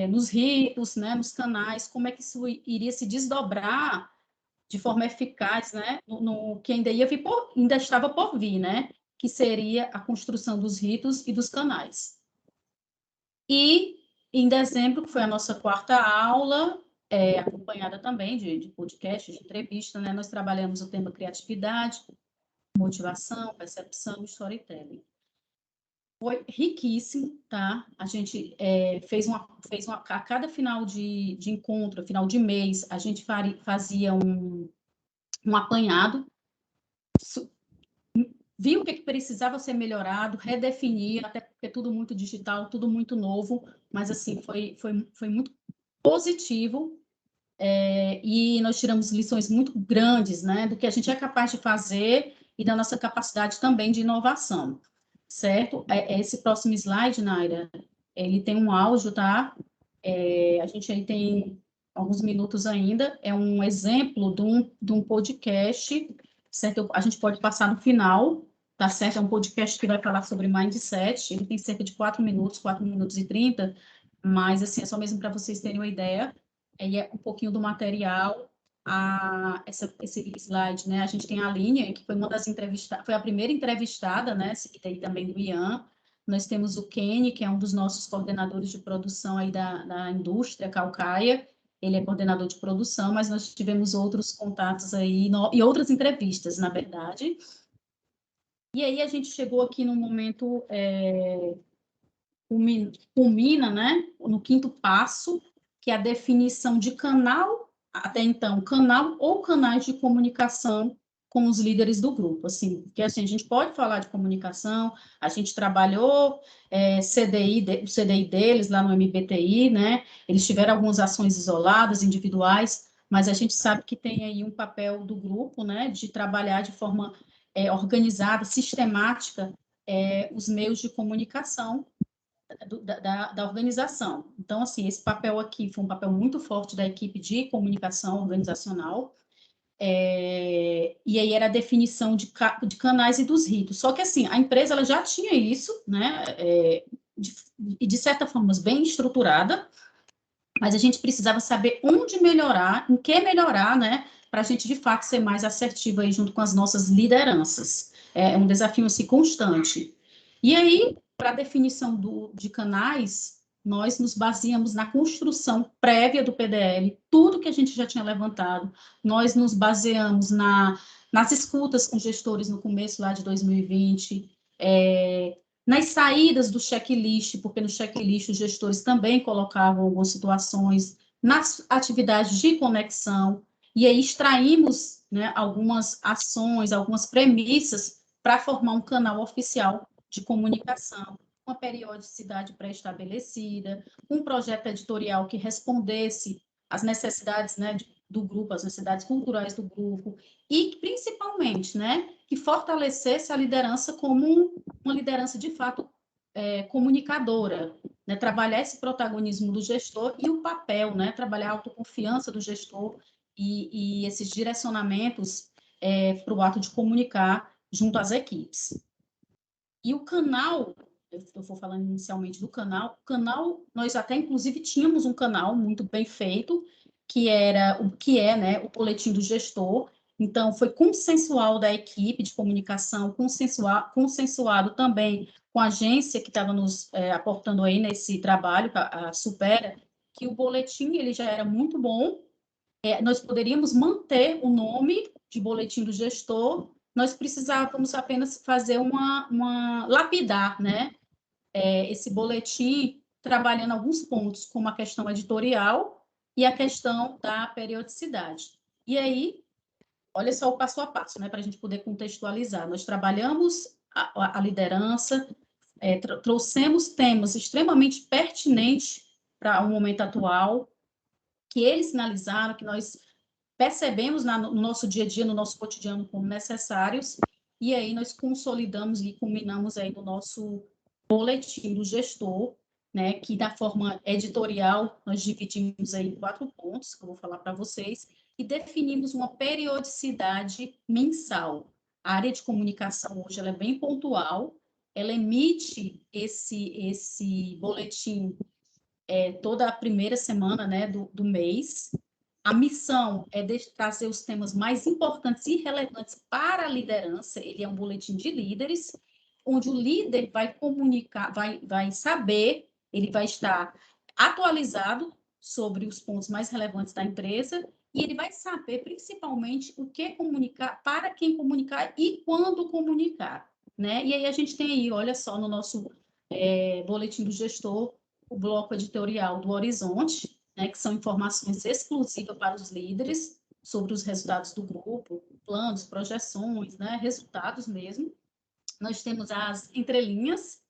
nos ritos, né, nos canais, como é que isso iria se desdobrar de forma eficaz, né, no que ainda estava por vir, né, que seria a construção dos ritos e dos canais. E em dezembro, que foi a nossa 4ª aula, acompanhada também de podcast, de entrevista, né, nós trabalhamos o tema criatividade, motivação, percepção e storytelling. Foi riquíssimo, tá? A gente fez a cada final de encontro, final de mês, a gente fazia um apanhado, viu o que precisava ser melhorado, redefinir, até porque é tudo muito digital, tudo muito novo, mas assim, foi muito positivo, e nós tiramos lições muito grandes, né, do que a gente é capaz de fazer e da nossa capacidade também de inovação, certo? Esse próximo slide, Naira, ele tem um áudio, tá? A gente aí tem alguns minutos ainda, é um exemplo de um podcast, certo? A gente pode passar no final, tá certo? É um podcast que vai falar sobre mindset, ele tem cerca de 4 minutos e 30, mas, assim, é só mesmo para vocês terem uma ideia, é um pouquinho do material, esse slide, né? A gente tem a Aline, que foi uma das entrevistadas, foi a primeira entrevistada, né? Que tem também do Ian. Nós temos o Kenny, que é um dos nossos coordenadores de produção aí da indústria Calcaia. Ele é coordenador de produção, mas nós tivemos outros contatos aí, e outras entrevistas, na verdade. E aí a gente chegou aqui no momento, culmina, né, no 5º passo, que é a definição de canal, até então, canal ou canais de comunicação com os líderes do grupo, assim, porque assim, a gente pode falar de comunicação, a gente trabalhou o CDI deles lá no MBTI, né, eles tiveram algumas ações isoladas, individuais, mas a gente sabe que tem aí um papel do grupo, né, de trabalhar de forma organizada, sistemática, os meios de comunicação da organização. Então, assim, esse papel aqui foi um papel muito forte da equipe de comunicação organizacional, e aí era a definição de canais e dos ritos. Só que, assim, a empresa ela já tinha isso, né, de certa forma, bem estruturada, mas a gente precisava saber onde melhorar, em que melhorar, né, para a gente, de fato, ser mais assertivo aí junto com as nossas lideranças. É um desafio, assim, constante. E aí, para a definição de canais, nós nos baseamos na construção prévia do PDL, tudo que a gente já tinha levantado, nós nos baseamos nas escutas com gestores no começo lá de 2020, nas saídas do checklist, porque no checklist os gestores também colocavam algumas situações, nas atividades de conexão, e aí extraímos, né, algumas ações, algumas premissas para formar um canal oficial de comunicação, uma periodicidade pré-estabelecida, um projeto editorial que respondesse às necessidades, né, do grupo, às necessidades culturais do grupo, e principalmente, né, que fortalecesse a liderança como uma liderança de fato comunicadora, né, trabalhar esse protagonismo do gestor e o papel, né, trabalhar a autoconfiança do gestor e esses direcionamentos para o ato de comunicar junto às equipes. E o canal, eu vou falando inicialmente do canal, nós até inclusive tínhamos um canal muito bem feito, que era o que é, né, o boletim do gestor. Então, foi consensual da equipe de comunicação, consensuado também com a agência que estava nos aportando aí nesse trabalho, a Supera, que o boletim ele já era muito bom. Nós poderíamos manter o nome de boletim do gestor, nós precisávamos apenas fazer lapidar, né, esse boletim, trabalhando alguns pontos, como a questão editorial e a questão da periodicidade. E aí, olha só o passo a passo, né, para a gente poder contextualizar. Nós trabalhamos a liderança, trouxemos temas extremamente pertinentes para o momento atual, que eles sinalizaram, que nós percebemos no nosso dia a dia, no nosso cotidiano como necessários, e aí nós consolidamos e culminamos aí no nosso boletim do gestor, né, que da forma editorial nós dividimos aí em 4 pontos, que eu vou falar para vocês, e definimos uma periodicidade mensal. A área de comunicação hoje ela é bem pontual, ela emite esse boletim toda a primeira semana, né, do mês. A missão é trazer os temas mais importantes e relevantes para a liderança. Ele é um boletim de líderes, onde o líder vai comunicar, vai saber, ele vai estar atualizado sobre os pontos mais relevantes da empresa e ele vai saber, principalmente, o que comunicar, para quem comunicar e quando comunicar, né? E aí a gente tem aí, olha só, no nosso boletim do gestor, o bloco editorial do Horizonte, né, que são informações exclusivas para os líderes sobre os resultados do grupo, planos, projeções, né, resultados mesmo. Nós temos as entrelinhas,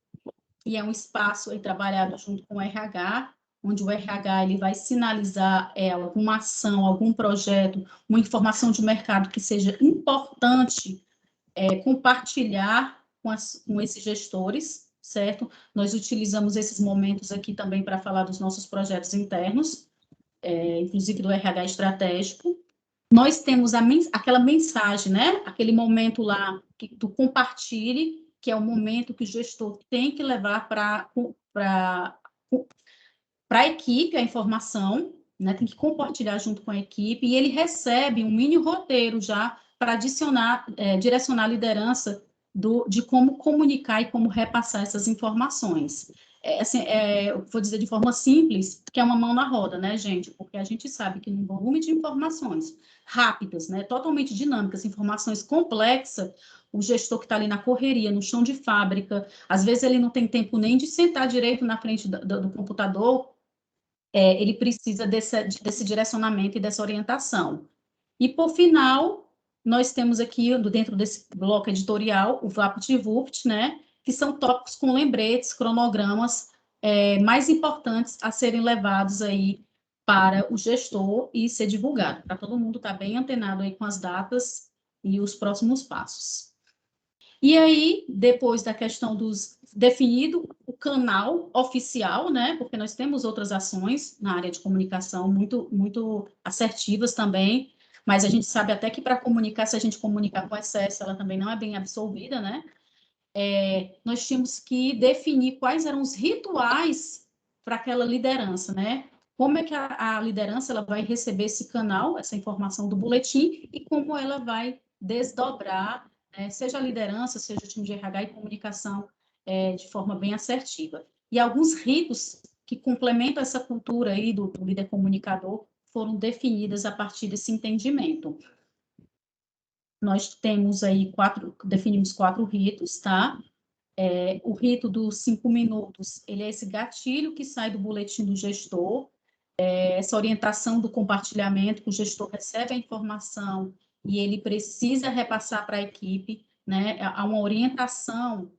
que é um espaço aí trabalhado junto com o RH, onde o RH ele vai sinalizar alguma ação, algum projeto, uma informação de mercado que seja importante compartilhar com esses gestores, certo? Nós utilizamos esses momentos aqui também para falar dos nossos projetos internos, inclusive do RH estratégico. Nós temos aquela mensagem, né? Aquele momento lá do compartilhe, que é o momento que o gestor tem que levar para a equipe a informação, né? Tem que compartilhar junto com a equipe, e ele recebe um mini roteiro já para direcionar a liderança de como comunicar e como repassar essas informações. Eu vou dizer de forma simples, que é uma mão na roda, né, gente? Porque a gente sabe que num volume de informações rápidas, né, totalmente dinâmicas, informações complexas, o gestor que está ali na correria, no chão de fábrica, às vezes ele não tem tempo nem de sentar direito na frente do computador, ele precisa desse direcionamento e dessa orientação. E, por final, nós temos aqui, dentro desse bloco editorial, o VaptVupt, né, que são tópicos com lembretes, cronogramas mais importantes a serem levados aí para o gestor e ser divulgado, para todo mundo estar bem antenado aí com as datas e os próximos passos. E aí, depois da questão definido o canal oficial, né? Porque nós temos outras ações na área de comunicação muito assertivas também, mas a gente sabe até que para comunicar, se a gente comunicar com excesso, ela também não é bem absolvida, né? Nós tínhamos que definir quais eram os rituais para aquela liderança, né? Como é que a liderança ela vai receber esse canal, essa informação do boletim, e como ela vai desdobrar, seja a liderança, seja o time de RH e comunicação, de forma bem assertiva. E alguns ritos que complementam essa cultura aí do líder comunicador foram definidas a partir desse entendimento. Nós temos aí definimos 4 ritos, tá? O rito dos 5 minutos, ele é esse gatilho que sai do boletim do gestor, essa orientação do compartilhamento, que o gestor recebe a informação e ele precisa repassar para a equipe, né? Há uma orientação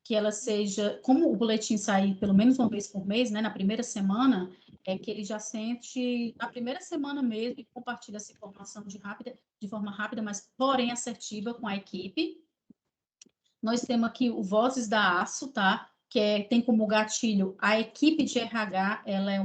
que ela seja, como o boletim sair pelo menos uma vez por mês, né, na primeira semana, que ele já sente, na primeira semana mesmo, e compartilha essa informação de forma rápida, mas porém assertiva com a equipe. Nós temos aqui o Vozes da Aço, tá? Tem como gatilho a equipe de RH, ela é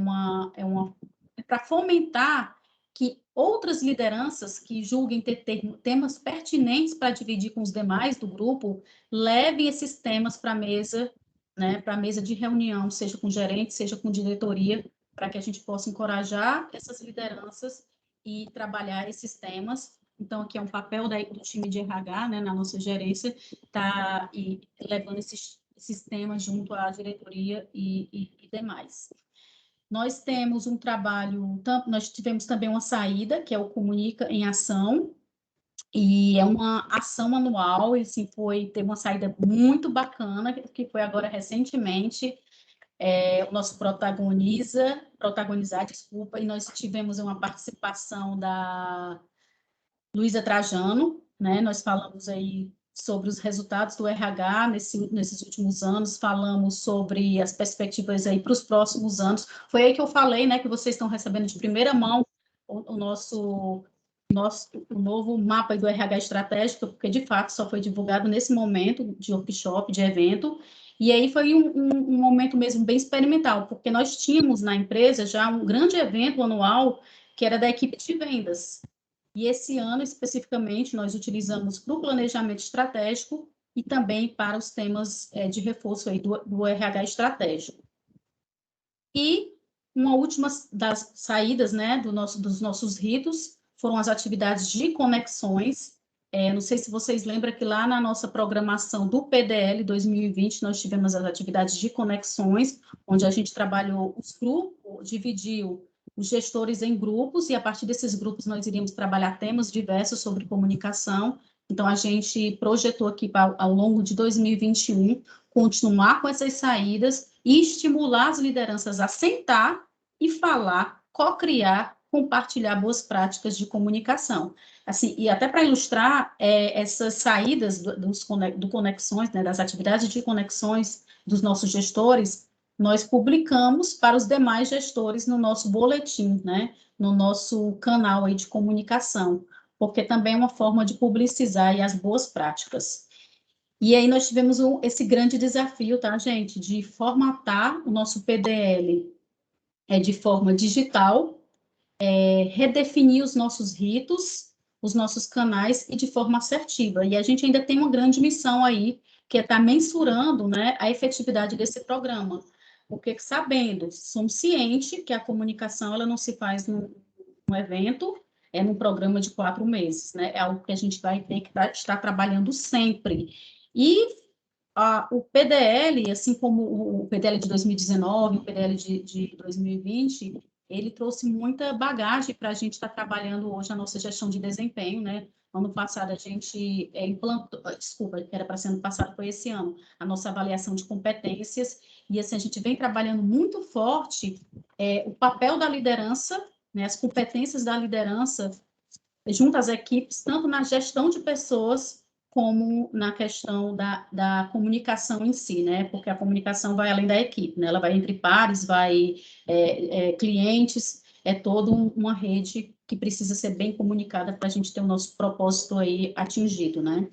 para fomentar que outras lideranças que julguem ter temas pertinentes para dividir com os demais do grupo, levem esses temas para a mesa, né, para a mesa de reunião, seja com gerente, seja com diretoria, para que a gente possa encorajar essas lideranças e trabalhar esses temas. Então, aqui é um papel do time de RH, né, na nossa gerência, tá levando esses temas junto à diretoria e demais. Nós temos um trabalho, nós tivemos também uma saída, que é o Comunica em Ação, e é uma ação anual, e assim, teve uma saída muito bacana, que foi agora recentemente, o nosso protagonizar, desculpa, e nós tivemos uma participação da Luísa Trajano, né? Nós falamos aí sobre os resultados do RH nesses últimos anos, falamos sobre as perspectivas aí para os próximos anos. Foi aí que eu falei, né, que vocês estão recebendo de primeira mão o novo mapa do RH estratégico, porque de fato só foi divulgado nesse momento de workshop, de evento, E aí foi um momento mesmo bem experimental, porque nós tínhamos na empresa já um grande evento anual que era da equipe de vendas. E esse ano, especificamente, nós utilizamos para o planejamento estratégico e também para os temas de reforço aí do RH estratégico. E uma última das saídas, né, dos nossos ritos foram as atividades de conexões. Não sei se vocês lembram que lá na nossa programação do PDL 2020, nós tivemos as atividades de conexões, onde a gente trabalhou os grupos, dividiu os gestores em grupos, e a partir desses grupos nós iríamos trabalhar temas diversos sobre comunicação. Então, a gente projetou aqui ao longo de 2021 continuar com essas saídas e estimular as lideranças a sentar e falar, co-criar, compartilhar boas práticas de comunicação. Assim, e até para ilustrar essas saídas do conexões, né, das atividades de conexões dos nossos gestores, nós publicamos para os demais gestores no nosso boletim, né, no nosso canal aí de comunicação, porque também é uma forma de publicizar aí as boas práticas. E aí nós tivemos esse grande desafio, tá, gente, de formatar o nosso PDL de forma digital, redefinir os nossos ritos, os nossos canais e de forma assertiva. E a gente ainda tem uma grande missão aí, que é estar mensurando, né, a efetividade desse programa. Porque sabendo, somos cientes que a comunicação ela não se faz num evento, é num programa de 4 meses, né? É algo que a gente vai ter que estar trabalhando sempre. E o PDL, assim como o PDL de 2019, o PDL de 2020, ele trouxe muita bagagem para a gente estar trabalhando hoje a nossa gestão de desempenho, né? Ano passado a gente implantou, desculpa, era para ser ano passado, foi esse ano, a nossa avaliação de competências, e assim a gente vem trabalhando muito forte o papel da liderança, né, as competências da liderança junto às equipes, tanto na gestão de pessoas como na questão da comunicação em si, né? Porque a comunicação vai além da equipe, né? Ela vai entre pares, vai clientes, é toda uma rede que precisa ser bem comunicada para a gente ter o nosso propósito aí atingido, né?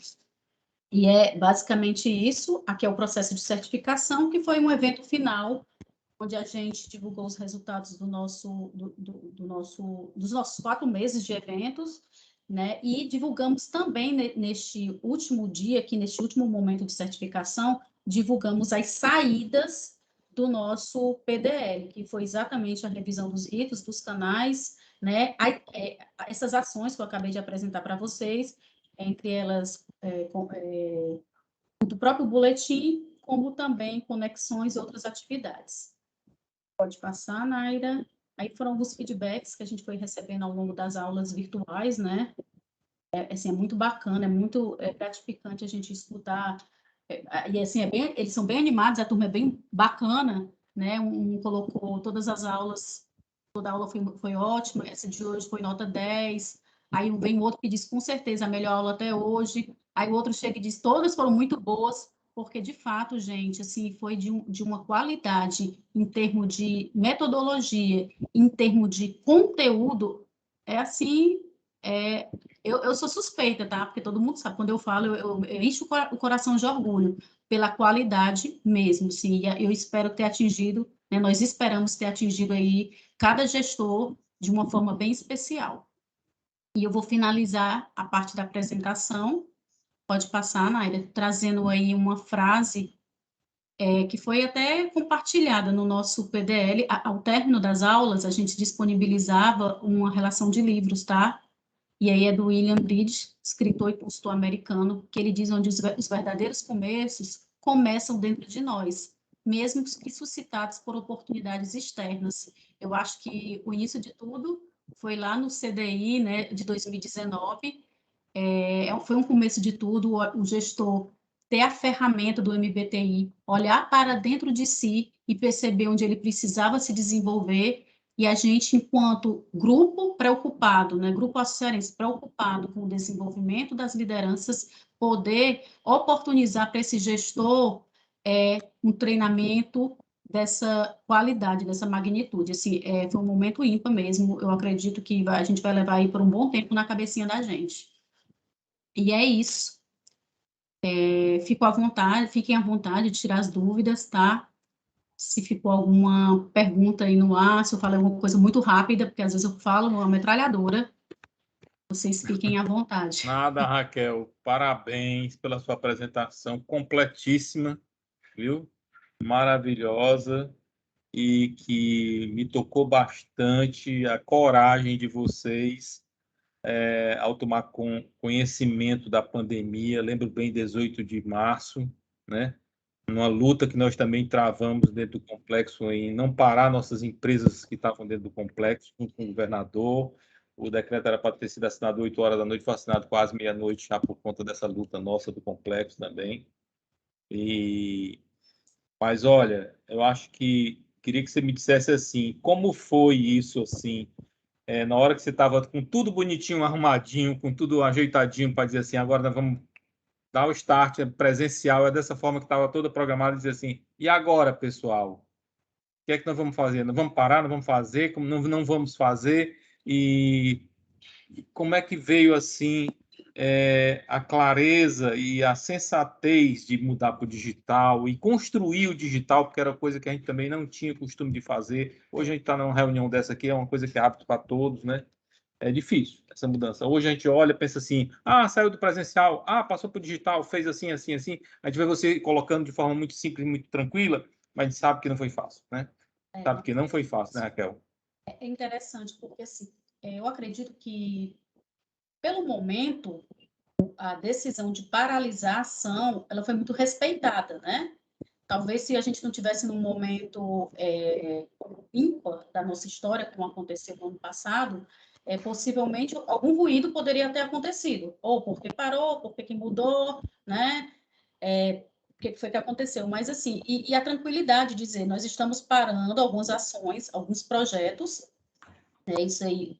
E é basicamente isso. Aqui é o processo de certificação, que foi um evento final onde a gente divulgou os resultados dos nossos 4 meses de eventos, né? E divulgamos também neste último dia, aqui neste último momento de certificação, divulgamos as saídas do nosso PDL, que foi exatamente a revisão dos ritos, dos canais, né? Essas ações que eu acabei de apresentar para vocês, entre elas do próprio boletim, como também conexões e outras atividades. Pode passar, Naira. Aí foram alguns feedbacks que a gente foi recebendo ao longo das aulas virtuais, né? Assim, é muito bacana, é muito gratificante a gente escutar. E assim, eles são bem animados, a turma é bem bacana, né? Um colocou todas as aulas, toda a aula foi ótima, essa de hoje foi nota 10. Aí vem outro que diz, com certeza, a melhor aula até hoje. Aí o outro chega e diz, todas foram muito boas, porque, de fato, gente, assim, foi de uma qualidade em termos de metodologia, em termos de conteúdo, assim, eu sou suspeita, tá? Porque todo mundo sabe, quando eu falo, eu encho o coração de orgulho pela qualidade mesmo, sim, e eu espero ter atingido, né, nós esperamos ter atingido aí cada gestor de uma forma bem especial. E eu vou finalizar a parte da apresentação. Pode passar, Naira, trazendo aí uma frase que foi até compartilhada no nosso PDL. Ao término das aulas, a gente disponibilizava uma relação de livros, tá? E aí é do William Bridges, escritor e consultor americano, que ele diz onde os verdadeiros começos começam dentro de nós, mesmo que suscitados por oportunidades externas. Eu acho que o início de tudo foi lá no CDI, né, de 2019, foi um começo de tudo, o gestor ter a ferramenta do MBTI, olhar para dentro de si e perceber onde ele precisava se desenvolver, e a gente, enquanto grupo preocupado, né, grupo associarense preocupado com o desenvolvimento das lideranças, poder oportunizar para esse gestor um treinamento dessa qualidade, dessa magnitude. Assim, foi um momento ímpar mesmo, eu acredito que a gente vai levar aí por um bom tempo na cabecinha da gente. E é isso. Fiquem à vontade de tirar as dúvidas, tá? Se ficou alguma pergunta aí no ar, se eu falei alguma coisa muito rápida, porque às vezes eu falo uma metralhadora, vocês fiquem à vontade. Nada, Raquel. Parabéns pela sua apresentação completíssima, viu? Maravilhosa e que me tocou bastante a coragem de vocês ao tomar conhecimento da pandemia. Lembro bem, 18 de março, né? Uma luta que nós também travamos dentro do complexo em não parar nossas empresas que estavam dentro do complexo, junto com o governador. O decreto era para ter sido assinado 8 horas da noite, foi assinado quase meia-noite já por conta dessa luta nossa do complexo também. Mas olha, eu acho que queria que você me dissesse assim, como foi isso assim, na hora que você estava com tudo bonitinho, arrumadinho, com tudo ajeitadinho para dizer assim, agora nós vamos dar o start presencial, é dessa forma que estava toda programada, dizer assim, e agora, pessoal? O que é que nós vamos fazer? Nós vamos parar, não vamos fazer, como não vamos fazer? E como é que veio assim a clareza e a sensatez de mudar para o digital e construir o digital, porque era coisa que a gente também não tinha costume de fazer. Hoje a gente está numa reunião dessa aqui, é uma coisa que é hábito para todos, né? É difícil essa mudança. Hoje a gente olha, pensa assim, saiu do presencial, passou para o digital, fez assim, assim, assim. A gente vê você colocando de forma muito simples, muito tranquila, mas a gente sabe que não foi fácil, né? Sabe que não foi fácil, né, Raquel? É interessante, porque assim, eu acredito que, pelo momento, a decisão de paralisar a ação, ela foi muito respeitada, né? Talvez se a gente não tivesse num momento ímpar da nossa história, como aconteceu no ano passado, possivelmente algum ruído poderia ter acontecido, ou porque parou, porque que mudou, né? O que foi que aconteceu? Mas assim, e a tranquilidade de dizer, nós estamos parando algumas ações, alguns projetos, isso aí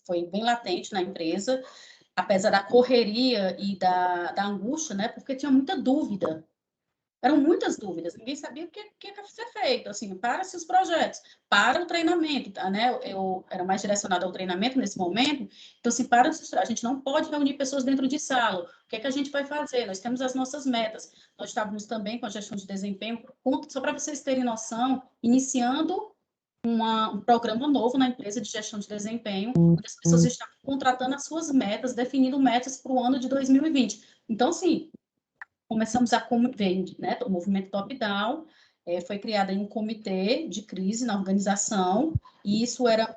foi bem latente na empresa, apesar da correria e da angústia, né? Porque tinha muita dúvida. Eram muitas dúvidas, ninguém sabia o que ia ser feito, assim, para-se os projetos, para o treinamento, tá, né? Eu era mais direcionada ao treinamento nesse momento, então, assim, a gente não pode reunir pessoas dentro de sala, o que é que a gente vai fazer? Nós temos as nossas metas, nós estávamos também com a gestão de desempenho, só para vocês terem noção, iniciando um programa novo na empresa de gestão de desempenho, onde as pessoas estão contratando as suas metas, definindo metas para o ano de 2020. Então, assim, começamos a ver, né, o movimento top-down, foi criado um comitê de crise na organização, e isso era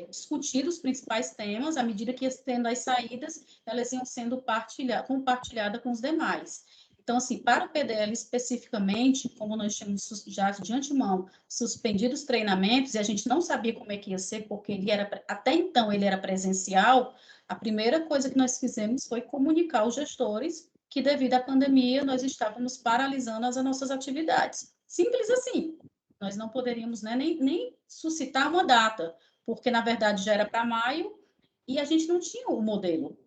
discutido os principais temas, à medida que ia tendo as saídas, elas iam sendo compartilhadas com os demais. Então, assim, para o PDL especificamente, como nós tínhamos já de antemão suspendido os treinamentos, e a gente não sabia como é que ia ser, porque até então ele era presencial, a primeira coisa que nós fizemos foi comunicar aos gestores que, devido à pandemia, nós estávamos paralisando as nossas atividades. Simples assim. Nós não poderíamos, né, nem suscitar uma data, porque, na verdade, já era para maio e a gente não tinha o modelo.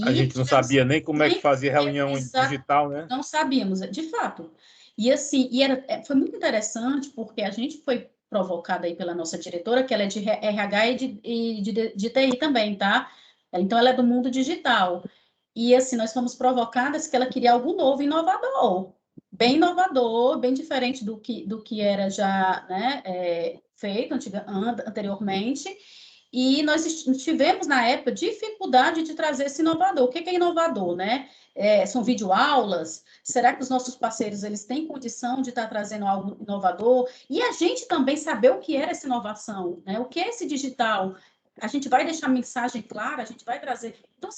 A E gente não sabia nem como é que fazia reunião exato, digital, né? não sabíamos, de fato. E assim, foi muito interessante, porque a gente foi provocada aí pela nossa diretora, que ela é de RH e de TI também, tá? Então, ela é do mundo digital. E assim, nós fomos provocadas que ela queria algo novo, inovador, bem diferente do que era já, né, feito anteriormente. E nós tivemos, na época, dificuldade de trazer esse inovador. O que é inovador, né? São videoaulas? Será que os nossos parceiros eles têm condição de estar trazendo algo inovador? E a gente também saber o que era essa inovação, né? O que é esse digital? A gente vai deixar mensagem clara, a gente vai trazer. Então,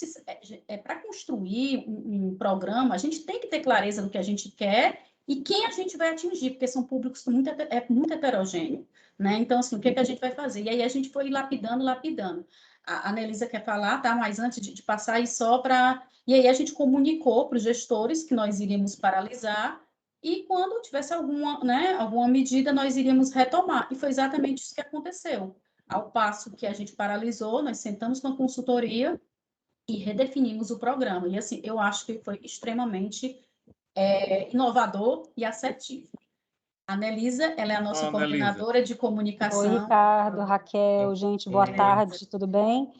para construir um programa, a gente tem que ter clareza do que a gente quer e quem a gente vai atingir, porque são públicos muito heterogêneos, né? Então, assim, o que a gente vai fazer? E aí a gente foi lapidando. A Anelisa quer falar, tá? Mas antes de passar aí só para... E aí a gente comunicou para os gestores que nós iríamos paralisar e quando tivesse alguma medida, nós iríamos retomar. E foi exatamente isso que aconteceu. Ao passo que a gente paralisou, nós sentamos com a consultoria e redefinimos o programa. E, assim, eu acho que foi extremamente inovador e assertivo. A Anelisa, ela é a nossa coordenadora de comunicação. Oi, Ricardo, Raquel, gente, boa tarde, tudo bem?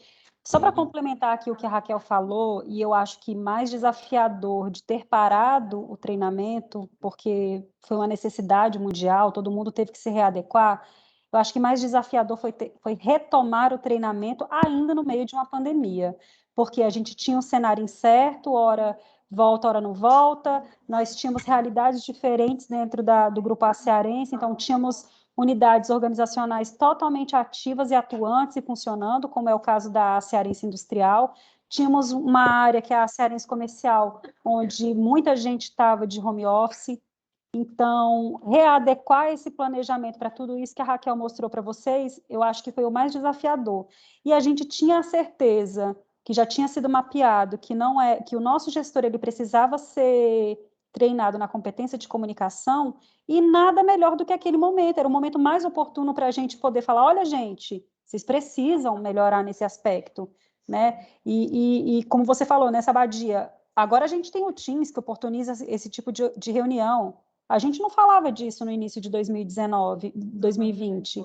Só para complementar aqui o que a Raquel falou, e eu acho que mais desafiador de ter parado o treinamento, porque foi uma necessidade mundial, todo mundo teve que se readequar, eu acho que mais desafiador foi retomar o treinamento ainda no meio de uma pandemia, porque a gente tinha um cenário incerto, hora volta, hora não volta, nós tínhamos realidades diferentes dentro do Grupo A Cearense, então tínhamos unidades organizacionais totalmente ativas e atuantes e funcionando, como é o caso da Cearense Industrial. Tínhamos uma área que é a Cearense Comercial, onde muita gente estava de home office. Então, readequar esse planejamento para tudo isso que a Raquel mostrou para vocês, eu acho que foi o mais desafiador. E a gente tinha a certeza que já tinha sido mapeado, que o nosso gestor ele precisava ser treinado na competência de comunicação, e nada melhor do que aquele momento. Era o momento mais oportuno para a gente poder falar: olha, gente, vocês precisam melhorar nesse aspecto, né? E como você falou, né, Sabadia, agora a gente tem o Teams que oportuniza esse tipo de reunião. A gente não falava disso no início de 2019, 2020.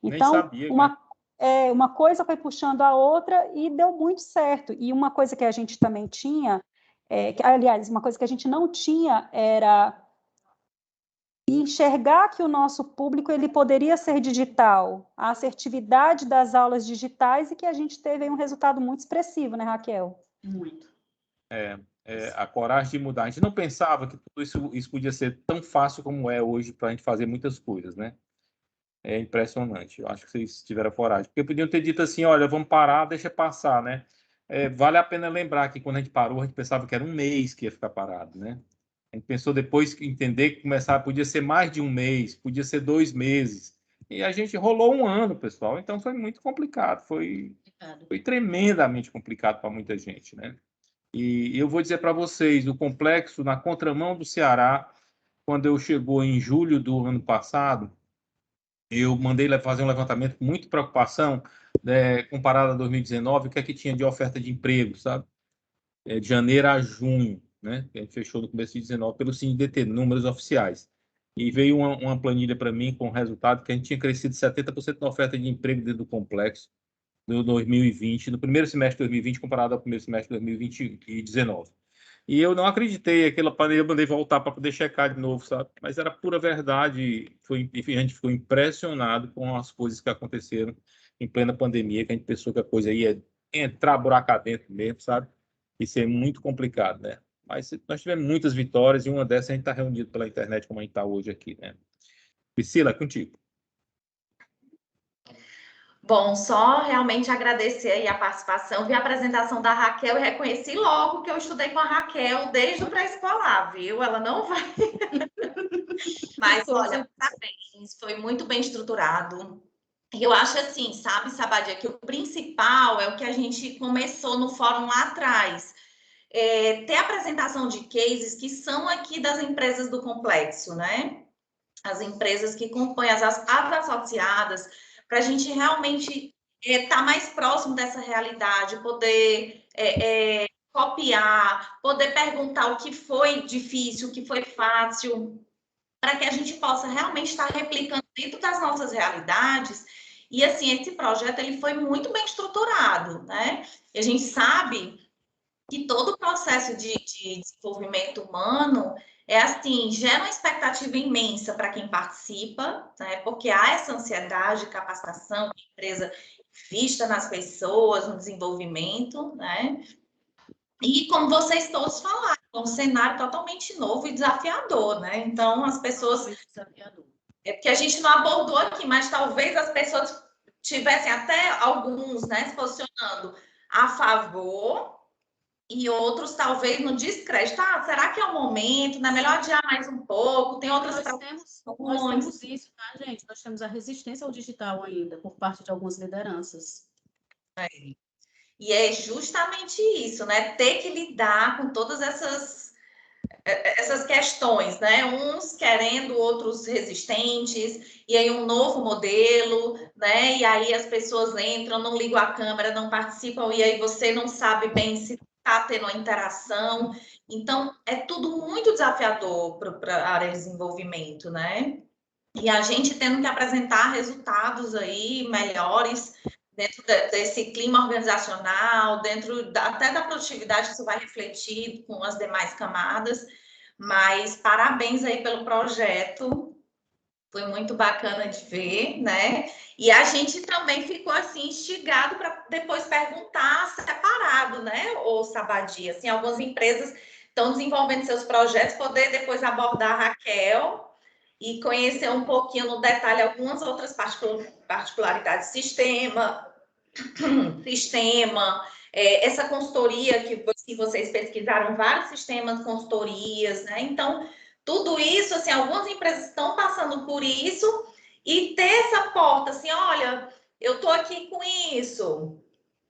Então, nem sabia, né? Uma coisa foi puxando a outra e deu muito certo. E uma coisa que a gente também tinha, aliás, uma coisa que a gente não tinha era enxergar que o nosso público ele poderia ser digital, a assertividade das aulas digitais, e que a gente teve um resultado muito expressivo, né, Raquel? Muito. A coragem de mudar. A gente não pensava que tudo isso podia ser tão fácil como é hoje para a gente fazer muitas coisas, né? É impressionante. Eu acho que vocês tiveram coragem. Porque podiam ter dito assim: olha, vamos parar, deixa passar, né? Vale a pena lembrar que quando a gente parou, a gente pensava que era um mês que ia ficar parado, né? A gente pensou depois que entender que podia ser mais de um mês, podia ser 2 meses. E a gente rolou um ano, pessoal. Então foi muito complicado. Foi tremendamente complicado para muita gente, né? E eu vou dizer para vocês, o complexo na contramão do Ceará, quando eu chegou em julho do ano passado, eu mandei fazer um levantamento com muita preocupação, comparado a 2019, o que é que tinha de oferta de emprego, sabe? De janeiro a junho, né? Que a gente fechou no começo de 2019 pelo CNDT, números oficiais. E veio uma planilha para mim com o resultado que a gente tinha crescido 70% na oferta de emprego dentro do complexo no 2020, no primeiro semestre de 2020 comparado ao primeiro semestre de 2019. E eu não acreditei, aquela planilha eu mandei voltar para poder checar de novo, sabe? Mas era pura verdade, a gente ficou impressionado com as coisas que aconteceram em plena pandemia, que a gente pensou que a coisa ia entrar buraco dentro mesmo, sabe? Isso é muito complicado, né? Mas nós tivemos muitas vitórias e uma dessas a gente está reunido pela internet como a gente está hoje aqui, né? Priscila, contigo. Bom, só realmente agradecer aí a participação, vi a apresentação da Raquel e reconheci logo que eu estudei com a Raquel desde o pré-escolar, viu? Ela não vai... Mas, olha, parabéns, foi muito bem estruturado. E eu acho assim, sabe, Sabadia, que o principal é o que a gente começou no fórum lá atrás. Ter apresentação de cases que são aqui das empresas do complexo, né? As empresas que compõem as associadas, para a gente realmente estar mais próximo dessa realidade, poder copiar, poder perguntar o que foi difícil, o que foi fácil, para que a gente possa realmente estar replicando dentro das nossas realidades. E, assim, esse projeto ele foi muito bem estruturado, né? E a gente sabe que todo o processo de desenvolvimento humano assim, gera uma expectativa imensa para quem participa, né? Porque há essa ansiedade de capacitação, que a empresa invista nas pessoas, no desenvolvimento, né? E como vocês todos falaram, é um cenário totalmente novo e desafiador, né? Então, as pessoas... É porque a gente não abordou aqui, mas talvez as pessoas tivessem até alguns, né, se posicionando a favor e outros talvez no descrédito. Será que é o momento? Não é melhor adiar mais um pouco? Tem outras nós temos isso, tá, gente? Nós temos a resistência ao digital ainda, por parte de algumas lideranças. E é justamente isso, né? Ter que lidar com todas essas questões, né? Uns querendo, outros resistentes, e aí um novo modelo, né? E aí as pessoas entram, não ligam a câmera, não participam, e aí você não sabe bem se está tendo uma interação. Então, é tudo muito desafiador para a área de desenvolvimento, né? E a gente tendo que apresentar resultados aí melhores dentro desse clima organizacional, dentro até da produtividade, isso vai refletir com as demais camadas. Mas parabéns aí pelo projeto, foi muito bacana de ver, né? E a gente também ficou assim instigado para depois perguntar separado, né? Ou Sabadia, assim, algumas empresas estão desenvolvendo seus projetos, poder depois abordar a Raquel e conhecer um pouquinho no detalhe algumas outras particularidades do sistema, essa consultoria que vocês pesquisaram, vários sistemas, consultorias, né? Então, tudo isso, assim, algumas empresas estão passando por isso e ter essa porta, assim, olha, eu estou aqui com isso,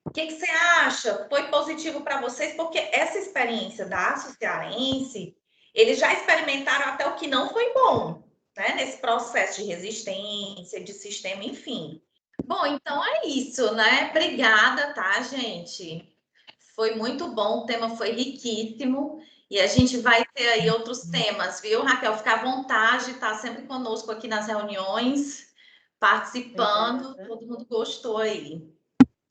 o que você acha? Foi positivo para vocês? Porque essa experiência da Aço Cearense, eles já experimentaram até o que não foi bom, né? Nesse processo de resistência, de sistema, enfim. Bom, então é isso, né? Obrigada, tá, gente? Foi muito bom, o tema foi riquíssimo. E a gente vai ter aí outros temas, viu, Raquel? Fica à vontade, tá sempre conosco aqui nas reuniões, participando. Obrigada. Todo mundo gostou aí.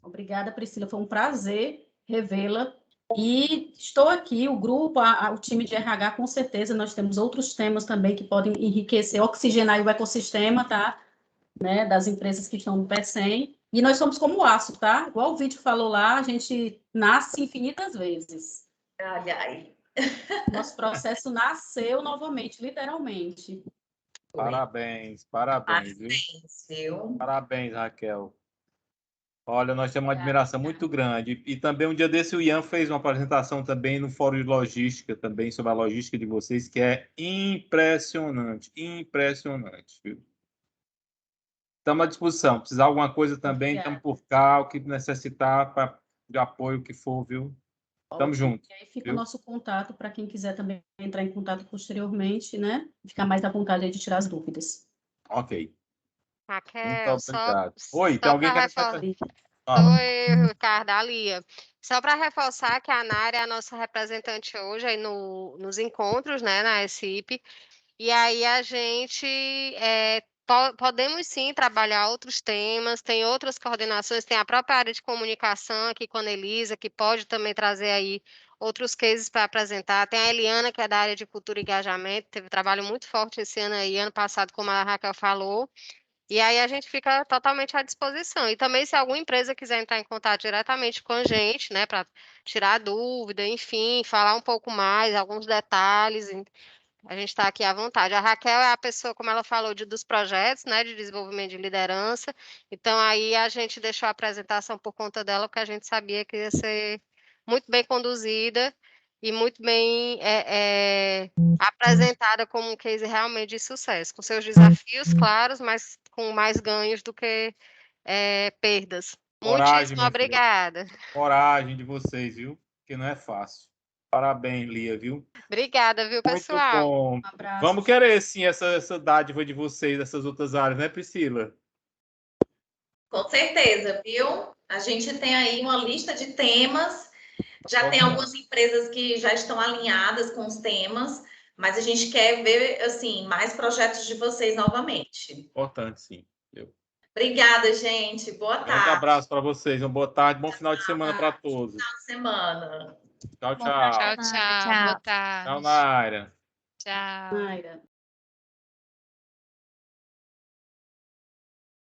Obrigada, Priscila. Foi um prazer revê-la. E estou aqui, o grupo, o time de RH, com certeza, nós temos outros temas também que podem enriquecer, oxigenar o ecossistema, tá? Né, das empresas que estão no PECEM. E nós somos como o aço, tá? Igual o vídeo falou lá, a gente nasce infinitas vezes. Ai, ai. Nosso processo nasceu novamente, literalmente. Parabéns, parabéns, viu? Parabéns, viu? Parabéns, Raquel. Olha, nós temos uma admiração muito grande. E também um dia desse o Ian fez uma apresentação também no Fórum de Logística, também sobre a logística de vocês, que é impressionante, impressionante, viu? Estamos à disposição. Precisar de alguma coisa também, estamos por cá, o que necessitar de apoio que for, viu? Tamo junto. E aí fica viu? o nosso contato para quem quiser também entrar em contato posteriormente, né? Ficar mais à vontade aí de tirar as dúvidas. Ok. Muito Raquel, obrigado. Oi, tem só alguém para que quer... Sou eu, Ricardo, a Lia. Só para reforçar que a Nara é a nossa representante hoje aí nos encontros, né, na SIP. E aí a gente podemos sim trabalhar outros temas, tem outras coordenações, tem a própria área de comunicação aqui com a Elisa, que pode também trazer aí outros cases para apresentar. Tem a Eliana, que é da área de cultura e engajamento, teve trabalho muito forte esse ano aí, ano passado, como a Raquel falou. E aí a gente fica totalmente à disposição. E também, se alguma empresa quiser entrar em contato diretamente com a gente, né, para tirar dúvida, enfim, falar um pouco mais, alguns detalhes, a gente está aqui à vontade. A Raquel é a pessoa, como ela falou, dos projetos, né, de desenvolvimento de liderança. Então, aí a gente deixou a apresentação por conta dela, porque a gente sabia que ia ser muito bem conduzida e muito bem apresentada como um case realmente de sucesso, com seus desafios claros, mas com mais ganhos do que perdas. Coragem, Muitíssimo minha filha. obrigada. Coragem de vocês, viu? Porque não é fácil. Parabéns, Lia, viu? Obrigada, viu, Muito pessoal? bom. Um abraço. Vamos querer, sim, essa dádiva de vocês, dessas outras áreas, né, Priscila? Com certeza, viu? A gente tem aí uma lista de temas, já tem algumas empresas que já estão alinhadas com os temas, mas a gente quer ver, assim, mais projetos de vocês novamente. Importante, sim. Obrigada, gente. Boa Grande tarde. abraço para vocês. Uma boa tarde, bom final de semana para todos. Final de semana. Tchau, tchau. Tchau, tchau. Boa tarde. Tchau, Naira. Tchau. Mayra.